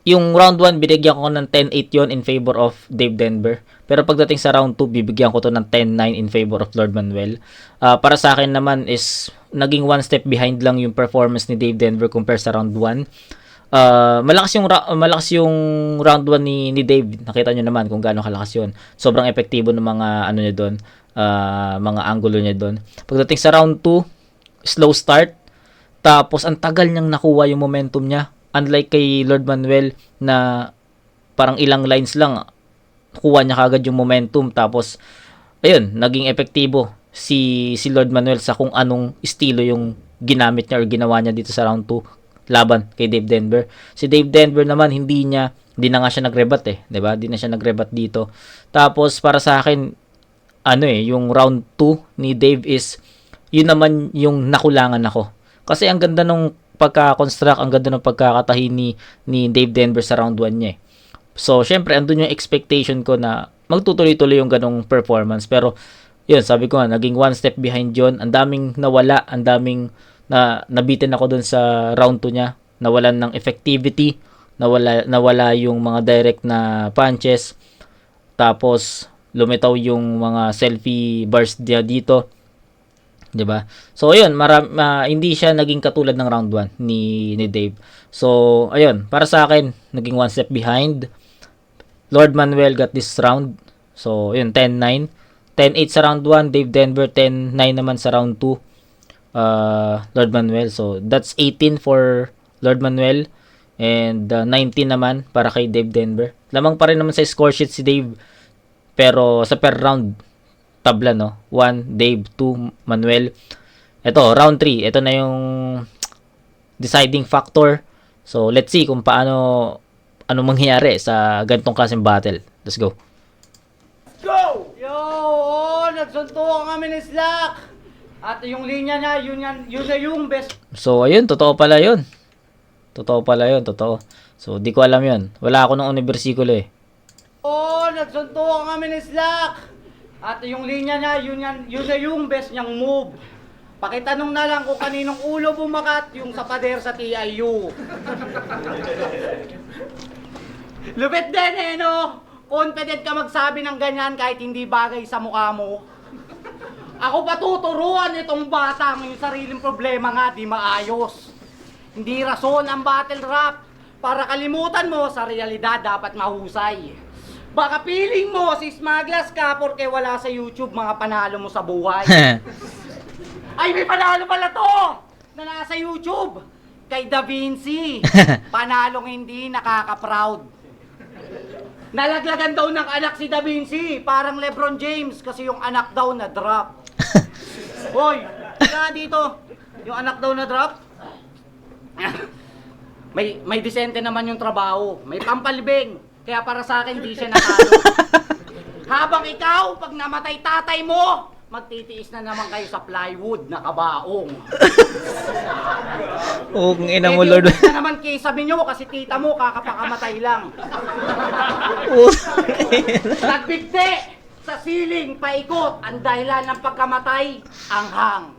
yung round 1, binigyan ko ng 10-8 yon in favor of Dave Denver. Pero pagdating sa round 2, bibigyan ko to ng 10-9 in favor of Lord Manuel. Para sa akin naman is, naging one step behind lang yung performance ni Dave Denver compare sa round 1. Malakas yung round 1 ni Dave. Nakita nyo naman kung gaano kalakas yun. Sobrang epektibo ng mga ano niya doon, mga angulo niya doon. Pagdating sa round 2, slow start. Tapos ang tagal niyang nakuha yung momentum niya. Unlike kay Lord Manuel na parang ilang lines lang kuha niya kagad yung momentum. Tapos ayun, naging epektibo si Lord Manuel sa kung anong estilo yung ginamit niya or ginawa niya dito sa round 2 laban kay Dave Denver. Si Dave Denver naman hindi na nga siya nagrebat 'di ba? Hindi na siya nagrebat dito. Tapos para sa akin yung round 2 ni Dave is yun naman yung nakulangan ako. Kasi ang ganda nung pagka-construct, ang ganda ng pagkakatahi ni Dave Denver sa round 1 niya. So, syempre andun yung expectation ko na magtutuloy-tuloy yung ganong performance. Pero yun, sabi ko nga, naging one step behind yun. Ang daming nawala, ang daming nabitin ako dun sa round 2 niya. Nawalan ng effectivity, nawala yung mga direct na punches. Tapos lumitaw yung mga selfie bars dia dito. 'Di ba? So ayun, hindi siya naging katulad ng round 1 ni Dave. So ayun, para sa akin naging one step behind. Lord Manuel got this round. So ayun, 10-9. 10-8 sa round 1, Dave Denver 10-9 naman sa round 2. Lord Manuel. So that's 18 for Lord Manuel and 19 naman para kay Dave Denver. Lamang pa rin naman sa score sheet si Dave. Pero sa per round tabla, no? 1, Dave, 2, Manuel. Ito, round 3. Ito na yung deciding factor. So, let's see kung ano mangyayari sa ganitong klaseng battle. Let's go. Go! Yo! Nagsuntukan kami ni Slack! At yung linya na, yun na yung best. So, ayun. Totoo pala yun. Totoo. So, di ko alam yun. Wala ako ng unibersikulo eh. Nagsuntukan kami ni Slack! At yung linya na, yun na yung best niyang move. Pakitanong na lang kung kaninong ulo bumakat yung sa pader sa TIU. Lupit din no? Confident ka magsabi ng ganyan kahit hindi bagay sa mukha mo. Ako pa tuturuan itong bata yung sariling problema nga di maayos. Hindi rason ang battle rap para kalimutan mo sa realidad dapat mahusay. Baka piling mo si Smaglas ka porque wala sa YouTube mga panalo mo sa buhay. Ay, may panalo pala to na nasa YouTube. Kay Da Vinci. Panalong hindi nakaka-proud. Nalaglagan daw ng anak si Da Vinci. Parang Lebron James kasi yung anak daw na drop. Hoy, tara dito. Yung anak daw na drop. May disente naman yung trabaho. May pampalibing. Kaya para sa akin, di siya natalo. Habang ikaw, pag namatay tatay mo, magtitiis na naman kayo sa plywood na kabaong. Oo, kung ina mo, Lord. Na naman sabi nyo kasi tita mo, kakapakamatay lang. Nagbigti sa siling, paikot, ang dahilan ng pagkamatay, anghang.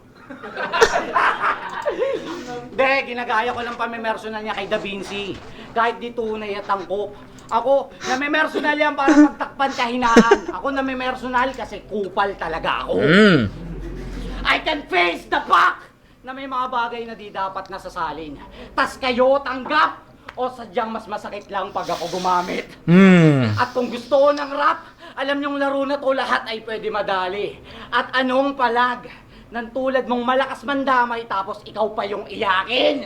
Hindi, ginagaya ko lang pamimersonal niya kay Da Vinci. Kahit di tunay at tangkop. Ako, namimersonal yan para magtakpan kahinaan. Ako namimersonal kasi kupal talaga ako. I can face the fact na may mga bagay na di dapat nasasalin. Tas kayo tanggap o sadyang mas masakit lang pag ako gumamit. At kung gusto ko ng rap, alam niyong laro na to lahat ay pwede madali. At anong palag? Nang tulad mong malakas mandamay tapos ikaw pa yung iyakin.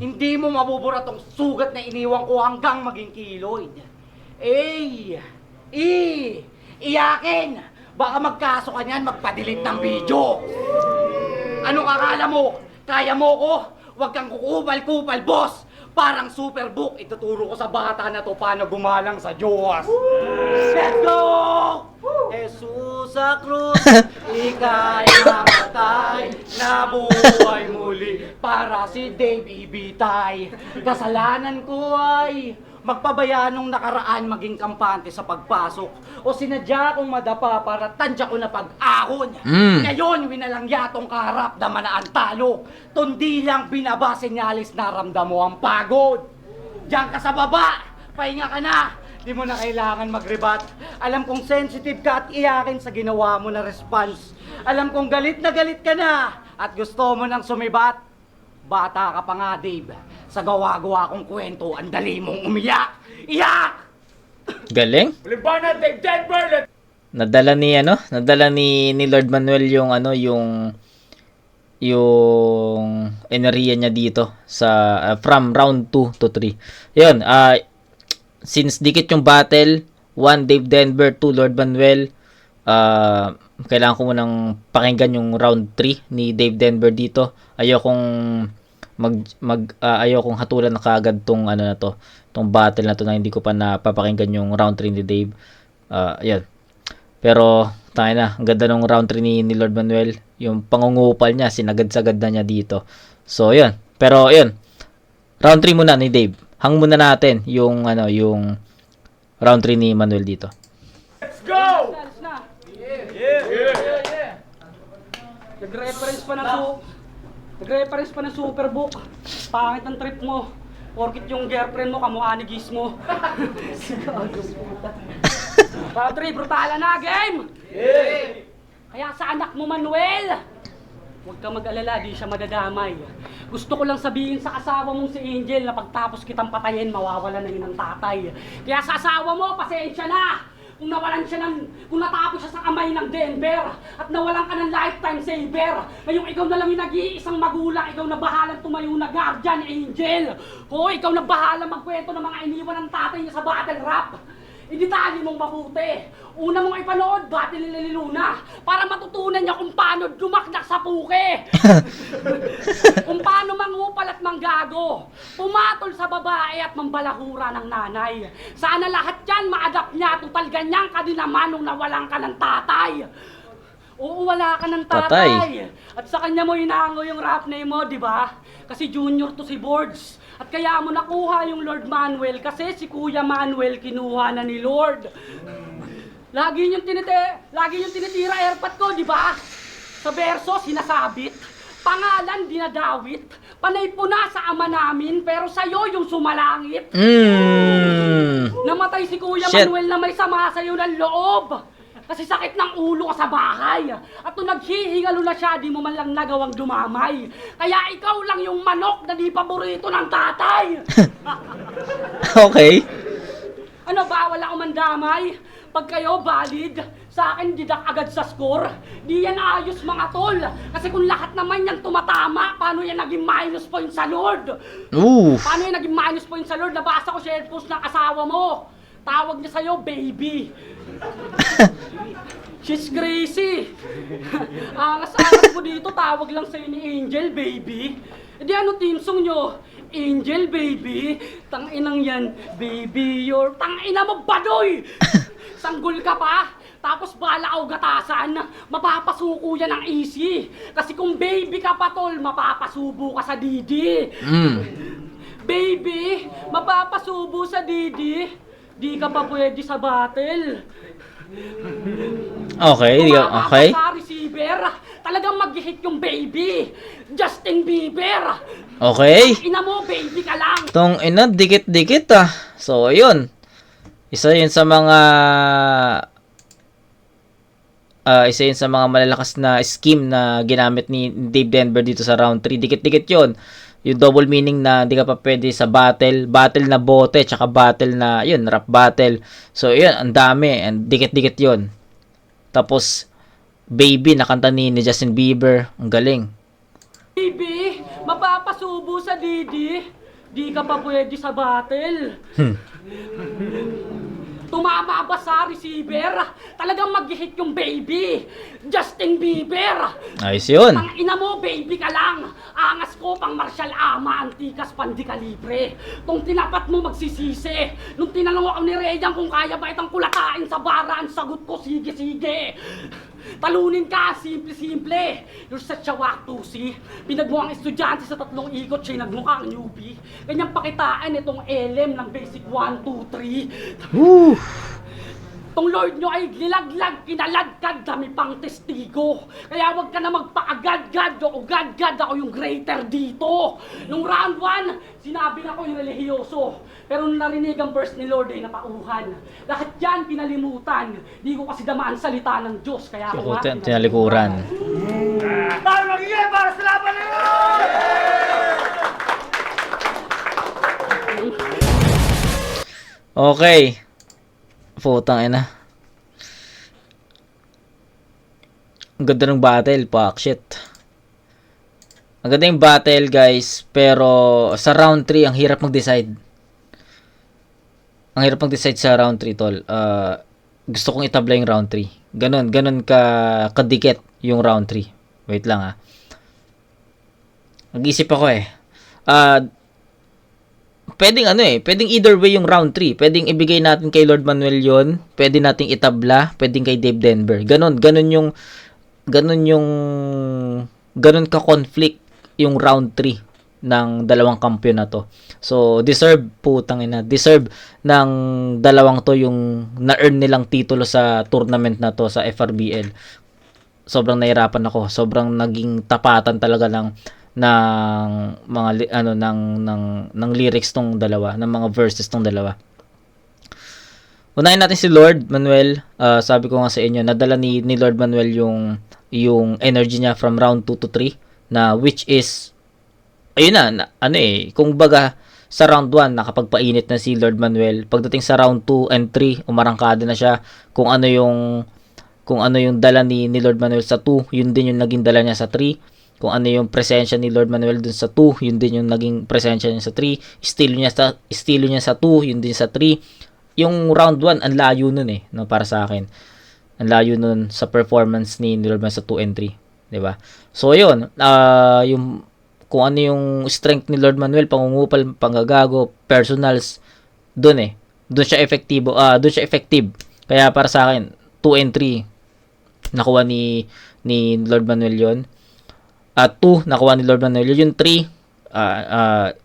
Hindi mo mabubura tong sugat na iniwan ko hanggang maging kiloid. Iyakin! Baka magkaso ka niyan, magpa-delete ng video. Anong akala mo? Kaya mo ko? Huwag kang kukupal-kupal, boss! Parang superbook, ituturo ko sa bata na to paano gumalang sa Diyos. Let's go! Jesus sa krus, ika'y namatay, nabuhay muli para si Dave ibitay. Kasalanan ko ay magpabayaan nung nakaraan maging kampante sa pagpasok o sinadya kong madapa para tansya ko na pag-ahon. Ngayon, winalangya tong kaharap na manaan talo. Tundi lang binaba senyalis na ramdam mo ang pagod. Diyan ka sa baba, pahinga ka na. Di mo na kailangan mag-rebat. Alam kong sensitive ka at iyakin sa ginawa mo na response. Alam kong galit na galit ka na at gusto mo nang sumibat. Bata ka pa nga, Dave. Sa gawa-gawa kong kwento, ang dali mong umiyak. Iyak! Galing. Libanan, Dave Denver! Nadala ni Lord Manuel yung enerhiya niya dito sa from round 2 to 3. 'Yun, since dikit yung battle, 1 Dave Denver, 2 Lord Manuel, kailangan ko munang pakinggan yung round 3 ni Dave Denver dito. Ayokong ayokong hatulan na kaagad tong tong battle na to na hindi ko pa napapakinggan yung round 3 ni Dave. Yan. Pero tayo na, ang ganda ng round 3 ni Lord Manuel. Yung pangungupal niya, sinagad-sagad na niya dito. So, yun. Pero, yun. Round 3 muna ni Dave. Hang muna natin yung round 3 ni Manuel dito. Let's go! Alis na. Yeah! Nagre-reference pa ng Superbook. Pangit ang trip mo. Porkit yung girlfriend mo, kamukha ni Giz mo. Round 3, brutala na, game! Yeah! Kaya sa anak mo, Manuel, huwag ka mag-alala, di siya madadamay. Gusto ko lang sabihin sa asawa mong si Angel na pagtapos kitang patayin, mawawala na yun ng tatay. Kaya sa asawa mo, pasensya na! Kung kung natapos siya sa kamay ng Denver at nawalan ka ng lifetime saver, ngayong ikaw na lang yung nag-iisang magulang, ikaw na bahalang tumayo na guardian, Angel. O, ikaw na bahalang magkwento ng mga iniwan ng tatay niya sa battle rap. Idetali mong mabuti. Una mong ipanood, Battle ni Luna, para matutunan niya kung paano dumakdak sa puke. Kung paano mangupal at manggago. Pumatol sa babae at mambalahura ng nanay. Sana lahat yan ma-adapt niya. Tutal ganyan ka din naman nung nawalan ka ng tatay. Oo, wala ka ng tatay. At sa kanya mo hinango yung rap name mo, di ba? Kasi junior to si Boards. At kaya mo nakuha yung Lord Manuel kasi si Kuya Manuel kinuha na ni Lord. Lagi yung tinitira airpot ko, di ba? Sa verso, sinasabit. Pangalan, dinadawit. Panay po na sa ama namin, pero sa'yo yung sumalangit. Namatay si Kuya Manuel na may sama sa'yo ng loob. Kasi sakit ng ulo ka sa bahay. At nung naghihingalo na siya, di mo man lang nagawang dumamay. Kaya ikaw lang yung manok na di paborito ng tatay. Okay. Ano, bawal ako mandamay? Pag kayo valid, sa akin didak agad sa score. Di yan ayos mga tol. Kasi kung lahat naman yan tumatama, paano yan naging minus point sa Lord? Paano yan naging minus point sa Lord? Nabasa ko share post ng asawa mo. Tawag niya sa'yo, baby. She's crazy. Angas-angas mo dito, tawag lang sa'yo ni Angel, baby. E di ano team song nyo? Angel, baby. Tanginang yan, baby, you're... Tangina mo, badoy! Sanggol ka pa? Tapos bala ka gatasan, mapapasuko yan ng easy. Kasi kung baby ka pa tol, mapapasubo ka sa Didi. Baby, mapapasubo sa Didi. Di ka pa pwede sa battle. Okay. Sa receiver, talagang mag-hit yung baby. Justin Bieber. Okay. Ina mo, baby ka lang. Tong ina, dikit-dikit So, ayun. Isa yun sa mga malalakas na scheme na ginamit ni Dave Denver dito sa round 3. Dikit-dikit yun. Yung double meaning na di ka pa pwede sa battle na bote, tsaka battle na, yun, rap battle. So, yun, ang dami, and dikit-dikit yun. Tapos, baby, nakanta ni Justin Bieber, ang galing. Baby, mapapasubo sa Didi. Di ka pa pwede sa battle. Tumama ba sa receiver? Talagang mag-hit yung baby. Justin Bieber. Ayos yun. Ang ina mo, baby ka lang. Angas ko pang martial ama, antikas, pandikalibre. Nung tinapat mo, magsisisi. Nung tinanong ako ni Reyan kung kaya ba itang kulatain sa bara, ang sagot ko, sige. Talunin ka, simple-simple. You're such a waktusi. Pinagmukhang estudyante sa 3 ikot, siya'y nagmukhang newbie. Ganyang pakitaan itong LM ng basic 1, 2, 3. Woo! Tong Lord nyo ay lilaglag, kinaladkad, dami pang testigo. Kaya wag ka na magpa-agad-gad o ugad-gad, ako yung greater dito. Nung round 1, sinabi na ko yung relihiyoso. Pero nung narinig ang verse ni Lord ay napauhan. Lahat yan pinalimutan. Di ko kasi damaan salita ng Diyos. Kaya ako nga Tinalikuran. Tayo magiging para sa laban na yun! Okay. Putang ina. Ang ganda ng battle, fuck shit. Ang ganda yung battle, guys, pero sa round 3 ang hirap mag-decide. Ang hirap mag-decide sa round 3, tol. Gusto kong itabla yung round 3. Ganun kadikit yung round 3. Wait lang, Nag-isip ako pwedeng either way yung round 3. Pwedeng ibigay natin kay Lord Manuel yon, pwede nating itabla, pwedeng kay Dave Denver. Ganun ka-conflict yung round 3 ng dalawang kampiyon na to. So, deserve ng dalawang to yung na-earn nilang titulo sa tournament na to sa FRBL. Sobrang nahirapan ako. Sobrang naging tapatan talaga ng mga ng lyrics tong dalawa, ng mga verses tong dalawa. Unahin natin si Lord Manuel. Sabi ko nga sa inyo, nadala ni Lord Manuel yung energy niya from round 2 to 3 na which is ayun kung baga sa round 1 nakapagpainit na si Lord Manuel. Pagdating sa round 2 and 3, umarangkada na siya. Kung ano yung dala ni Lord Manuel sa 2, yun din yung naging dala niya sa 3. Kung ano yung presensya ni Lord Manuel dun sa 2, yun din yung naging presensya niya sa 3. Estilo niya sa 2, yun din sa 3. Yung round 1, ang layo nun no, para sa akin. Ang layo nun sa performance ni Lord Manuel sa 2 and 3. Diba? So, yun. Kung ano yung strength ni Lord Manuel, pangungupal, panggagago, personals, dun Dun siya effective. Kaya para sa akin, 2 and 3, nakuha ni Lord Manuel yun. 2, nakuha ni Lord Manuel. Yung 3,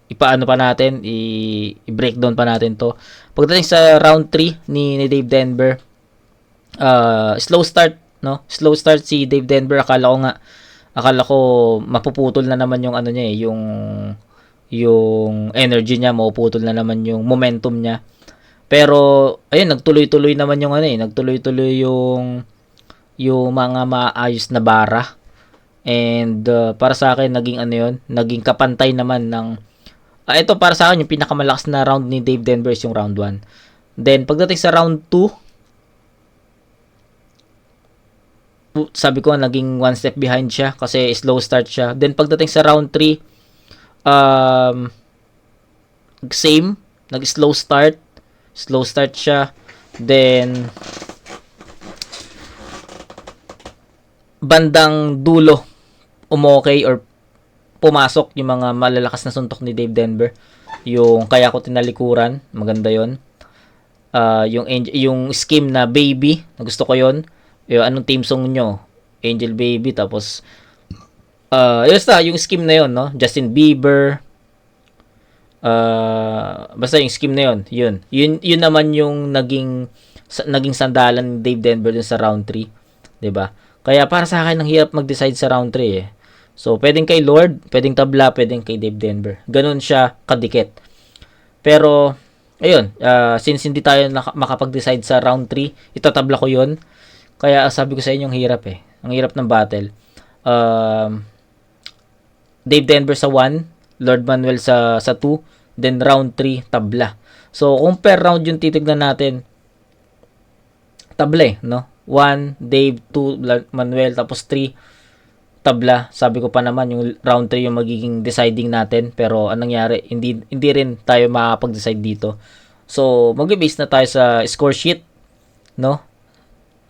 ipaano pa natin, i-breakdown pa natin to. Pagdating sa round 3 ni Dave Denver, slow start, no? Slow start si Dave Denver. Akala ko mapuputol na naman yung ano niya yung energy niya, mapuputol na naman yung momentum niya. Pero ayun, nagtuloy-tuloy naman yung nagtuloy-tuloy yung mga maayos na bara. And para sa akin naging kapantay naman ng ito para sa akin yung pinakamalakas na round ni Dave Denver is yung round 1. Then pagdating sa round 2, sabi ko naging one step behind siya kasi slow start siya. Then pagdating sa round 3, same, nag-slow start siya. Then bandang dulo umokay or pumasok yung mga malalakas na suntok ni Dave Denver. Yung kaya ko tinalikuran, maganda yon. Yung scheme na Baby, na gusto ko yon. Yung anong team song nyo? Angel Baby, tapos yung scheme na yon, no? Justin Bieber. Basta yung scheme na yun naman yung naging sandalan ni Dave Denver dun sa round 3, 'di ba? Kaya para sa akin ang hirap mag-decide sa round 3 So, pwedeng kay Lord, pwedeng tabla, pwedeng kay Dave Denver. Ganun siya kadikit. Pero ayun, since hindi tayo makapag-decide sa round 3, itatabla ko 'yun. Kaya sabi ko sa inyo, ang hirap Ang hirap ng battle. Dave Denver sa 1, Lord Manuel sa 2, then round 3 tabla. So, kung per round yung titignan natin, tabla no? 1, Dave, 2, Manuel, tapos 3, tabla. Sabi ko pa naman, yung round 3 yung magiging deciding natin. Pero, anong nangyari? Hindi rin tayo makapag-decide dito. So, mag-base na tayo sa score sheet. No?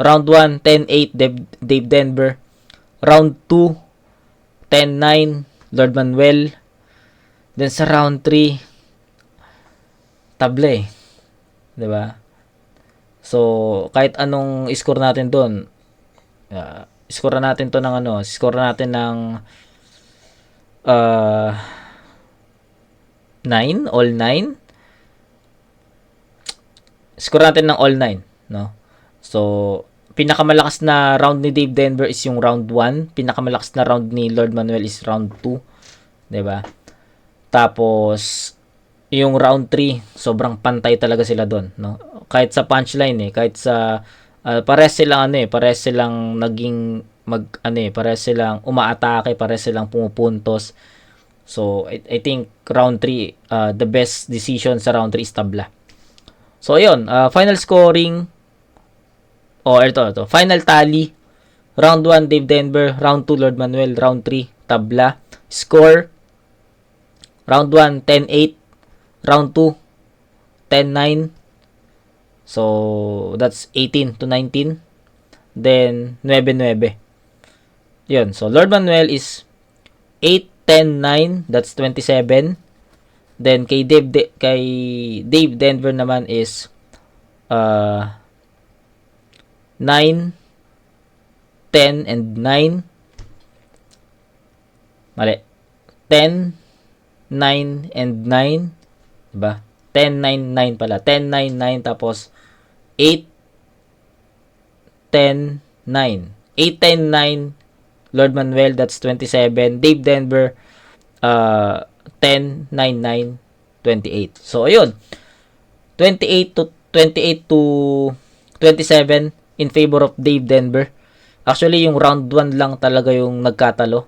Round 1, 10-8, Dave Denver. Round 2, 10-9, Lord Manuel. Then, sa round 3, tabla 'di ba? So, kahit anong score natin doon, Score natin to ng score natin ng 9, all 9. Score natin ng all 9, no? So, pinakamalakas na round ni Dave Denver is yung round 1. Pinakamalakas na round ni Lord Manuel is round 2. 'Di ba? Tapos, yung round 3, sobrang pantay talaga sila doon, no? Kahit sa punchline kahit sa pares silang naging pares silang umaatake, pares silang pumupuntos. So, I think round 3, the best decision sa round 3 is tabla. So, ayun, final scoring, ito, final tally, round 1, Dave Denver, round 2, Lord Manuel, round 3, tabla, score, round 1, 10-8, round 2, 10-9, so, that's 18-19, then, 9-9, yun, so, Lord Manuel is 8-10-9, that's 27, then kay Dave Denver naman is 9, 10 and 9. Mali. 10, 9 and 9, diba? 10, 9, 9 pala. 10, 9, 9 tapos 8, 10, 9. 8, 10, 9 Lord Manuel, that's 27. Dave Denver 10, 9, 9, 28. So, ayun. 28 to 27 in favor of Dave Denver. Actually, yung round 1 lang talaga yung nagkatalo.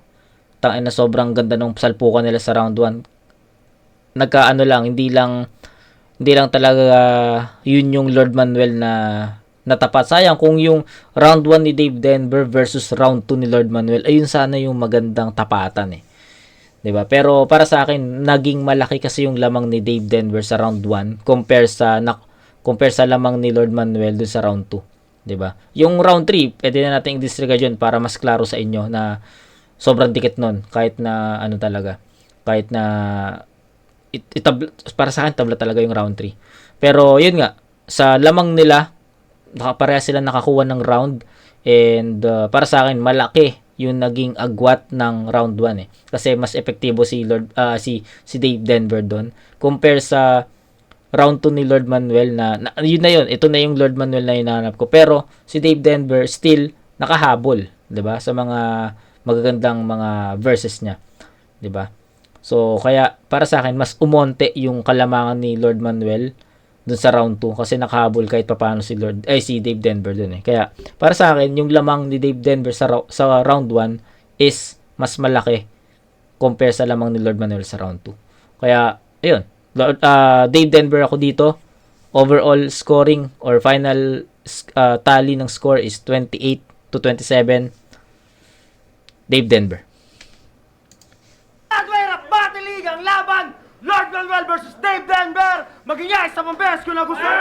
Tangina, sobrang ganda ng salpukan nila sa round 1. Hindi lang talaga yun yung Lord Manuel na natapat. Sayang kung yung round 1 ni Dave Denver versus round 2 ni Lord Manuel, ayun sana yung magandang tapatan 'Diba? Pero para sa akin, naging malaki kasi yung lamang ni Dave Denver sa round 1 compare sa lamang ni Lord Manuel dun sa round 2, 'di ba? Yung round 3, pwede na nating i-disregard yun para mas klaro sa inyo na sobrang dikit nun kahit na kahit na para sa akin tabla talaga yung round 3. Pero yun nga, sa lamang nila pareha sila nakakuha ng round and para sa akin malaki yung naging agwat ng round 1 kasi mas epektibo si Dave Denver doon compare sa round 2 ni Lord Manuel na yun ito na yung Lord Manuel na hinahanap ko, pero si Dave Denver still nakahabol, 'di ba, sa mga magagandang mga verses niya, 'di ba? So kaya para sa akin mas umonte yung kalamangan ni Lord Manuel dun sa round 2 kasi nakahabol kahit papaano si Dave Denver dun Kaya para sa akin yung lamang ni Dave Denver sa round 1 is mas malaki compare sa lamang ni Lord Manuel sa round 2. Kaya ayun, Dave Denver ako dito. Overall scoring or final tally ng score is 28-27 Dave Denver. Nagwirap batilig ang laban! Lord Manuel versus Dave Denver! Magingay sa pambes kung nagustuhan!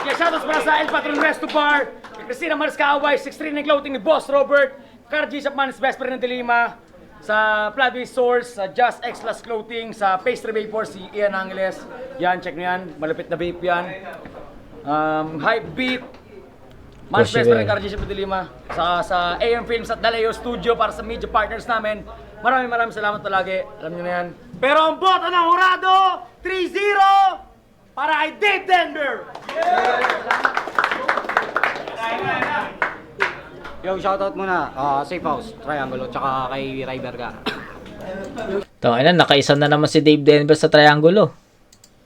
Kaya shoutouts para sa El Patron Resto Bar, kay Cristina Maris Kaaway, 6'3" ng clothing ni Boss Robert, Carl G. Sapmanis Vesper ng Dilima, sa Flatway Source, sa Just X Plus Clothing, sa Pastry Vapor, si Ian Angeles. Yan, check nyo yan. Malapit na vape yan. Hype Beat, Manis Vesper ng Carl G. Sapmanis Dilima, sa AM Films at Dalayo Studio para sa media partners namin. Maraming salamat palagi. Alam nyo na yan. Pero ang boto ng hurado, 3-0 para kay Dave Denver! Yo, shoutout muna. Safe House, Triangulo, tsaka kay Ray Berga. Nakaisa na naman si Dave Denver sa Triangulo.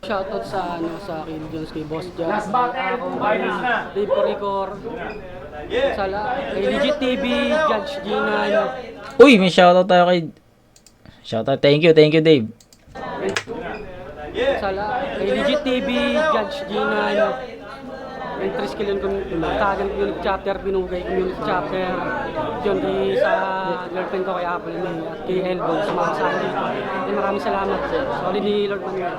Shoutout sa Kill Jones, kay Boss Jack, Last battle, finals na. Dave Coricor, kay Legit TV, Judge Ginan, Uy, may shoutout tayo kay... Shoutout. Thank you, Dave. kay Legit TV, Judge Ginan, yung Triskelion Tagan Community Chapter, Binugay Community Chapter, yun, sa girlfriend ko kay Apple May, at kay Elbow, sumakasama dito. Maraming salamat. Solid ni Lord Manuel.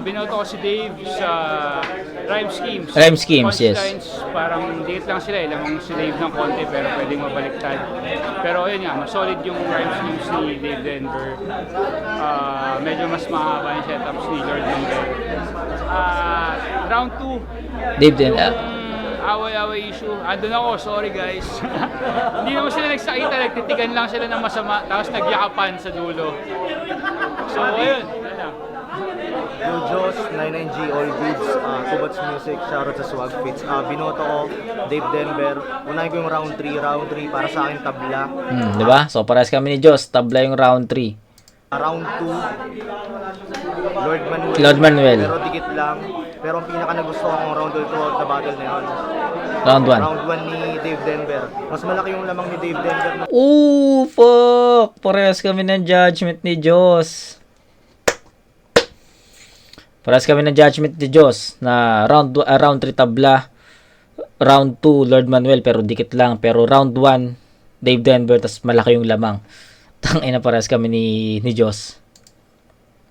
Binoto ko si Dave sa Rhyme Schemes. Rhyme Schemes, yes. Punchlines, parang liit lang sila. Lamang si Dave ng konti pero pwedeng mabaliktad. Pero ayun nga, mas solid yung Rhyme Schemes ni Dave Denver. Medyo mas mahaba yung setups ni Lord Mangel. Round 2. Dave din. Away-away issue. Andun ako, sorry guys. Hindi naman sila nagsakita, nagtitigan lang sila ng masama, tapos nagyakapan sa dulo. So, ayun. Yan lang. Yo Josh, 99G, All Goods, Kubats Music, shoutout sa Swag Fits. Binoto ko, Dave Denver. Unahin ko yung round 3 para sa akin tabla. Di ba? So, parehas kami ni Joss. Tabla yung round 3. Round 2, Lord Manuel. Pero dikit lang. Pero ang pinaka nagusto kong round 2 na battle na yun. Round 1. Round 1 ni Dave Denver. Mas malaki yung lamang ni Dave Denver. Ooh, fuck! Parehas kami ng judgment ni Joss. Parehas kami ng judgment ni Joss na round 3 tabla. Round 2, Lord Manuel, pero dikit lang. Pero round 1, Dave Denver, tas malaki yung lamang. Tangina, parehas kami ni Joss.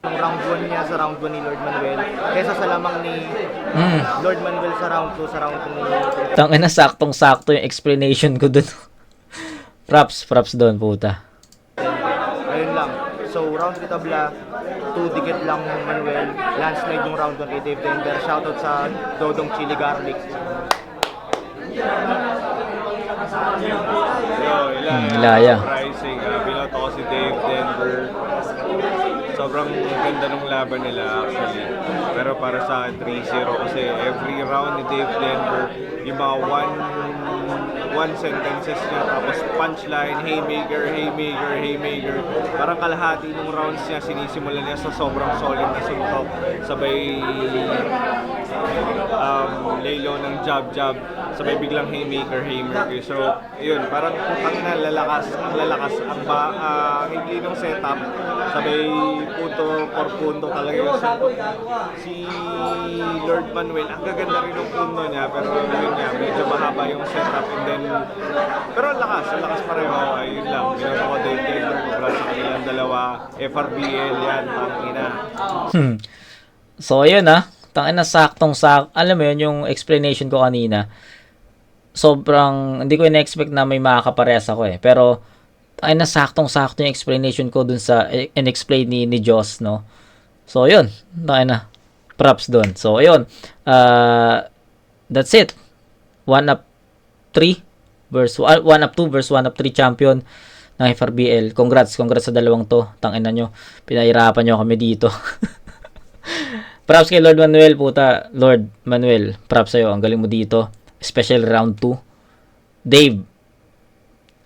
Yung round 1 niya sa round 1 ni Lord Manuel. Kesa sa lamang ni Lord Manuel sa round 2, sa round 2 ni Tangina, saktong-sakto yung explanation ko dun. props doon, puta. Ayun lang. So, round 3 tabla, 2 dikit lang Manuel. Landslide yung round 1 kay Dave Denver. Shoutout sa Dodong Chili Garlic. Ilaya. Pricing, binoto ko si Dave Denver. Sobrang ganda ng laban nila actually. Pero para sa akin 3-0 kasi every round ni Dave Denver, yung mga one sentences niya, tapos punchline, haymaker, parang kalahati ng rounds niya sinisimulan niya sa sobrang solid na suntok, sabay laylo ng jab, sabay biglang haymaker. So yun, parang ang lalakas, ang hindi ng setup, sabay punto por punto talaga yung suntok. Si Lord Manuel, ang gaganda rin ng punto niya, pero yun nga, medyo mahaba yung setup, and then pero ang lakas pareho. Ayun lang, binoto ko Dave Denver, congrats sa kanilang dalawa, FRBL yan, tangina. So, ayun tangina, saktong-sak. Alam mo yun, yung explanation ko kanina, sobrang, hindi ko in-expect na may makakaparehas ako Pero, tangina, saktong-sakto yung explanation ko dun sa in-explain ni Joss, no? So, yun. Tangina, props dun. So, ayun. That's it. 1-up 2 versus 1-up 3 champion ng FRBL. Congrats sa dalawang to. Tangina nyo. Pinahirapan nyo kami dito. Props kay Lord Manuel, puta. Lord Manuel, props sa'yo. Ang galing mo dito. Special round 2. Dave,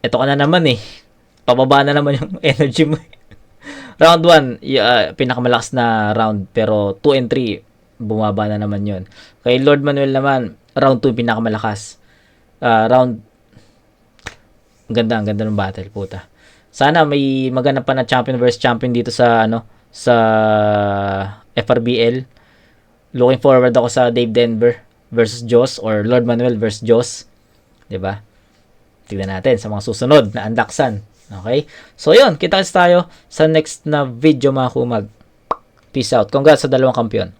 eto ka na naman Pababa na naman yung energy mo. Round 1, pinakamalakas na round. Pero 2 and 3, bumaba na naman yun. Kay Lord Manuel naman, round 2, pinakamalakas. Round ang ganda ng battle, puta. Sana may maganap pa na champion versus champion dito sa sa FRBL. Looking forward ako sa Dave Denver versus Joss or Lord Manuel versus Joss. 'Di ba? Tignan natin sa mga susunod na andaksan. Okay? So, yun. Kita-kits tayo sa next na video, mga kumag. Peace out. Congrats sa dalawang kampiyon.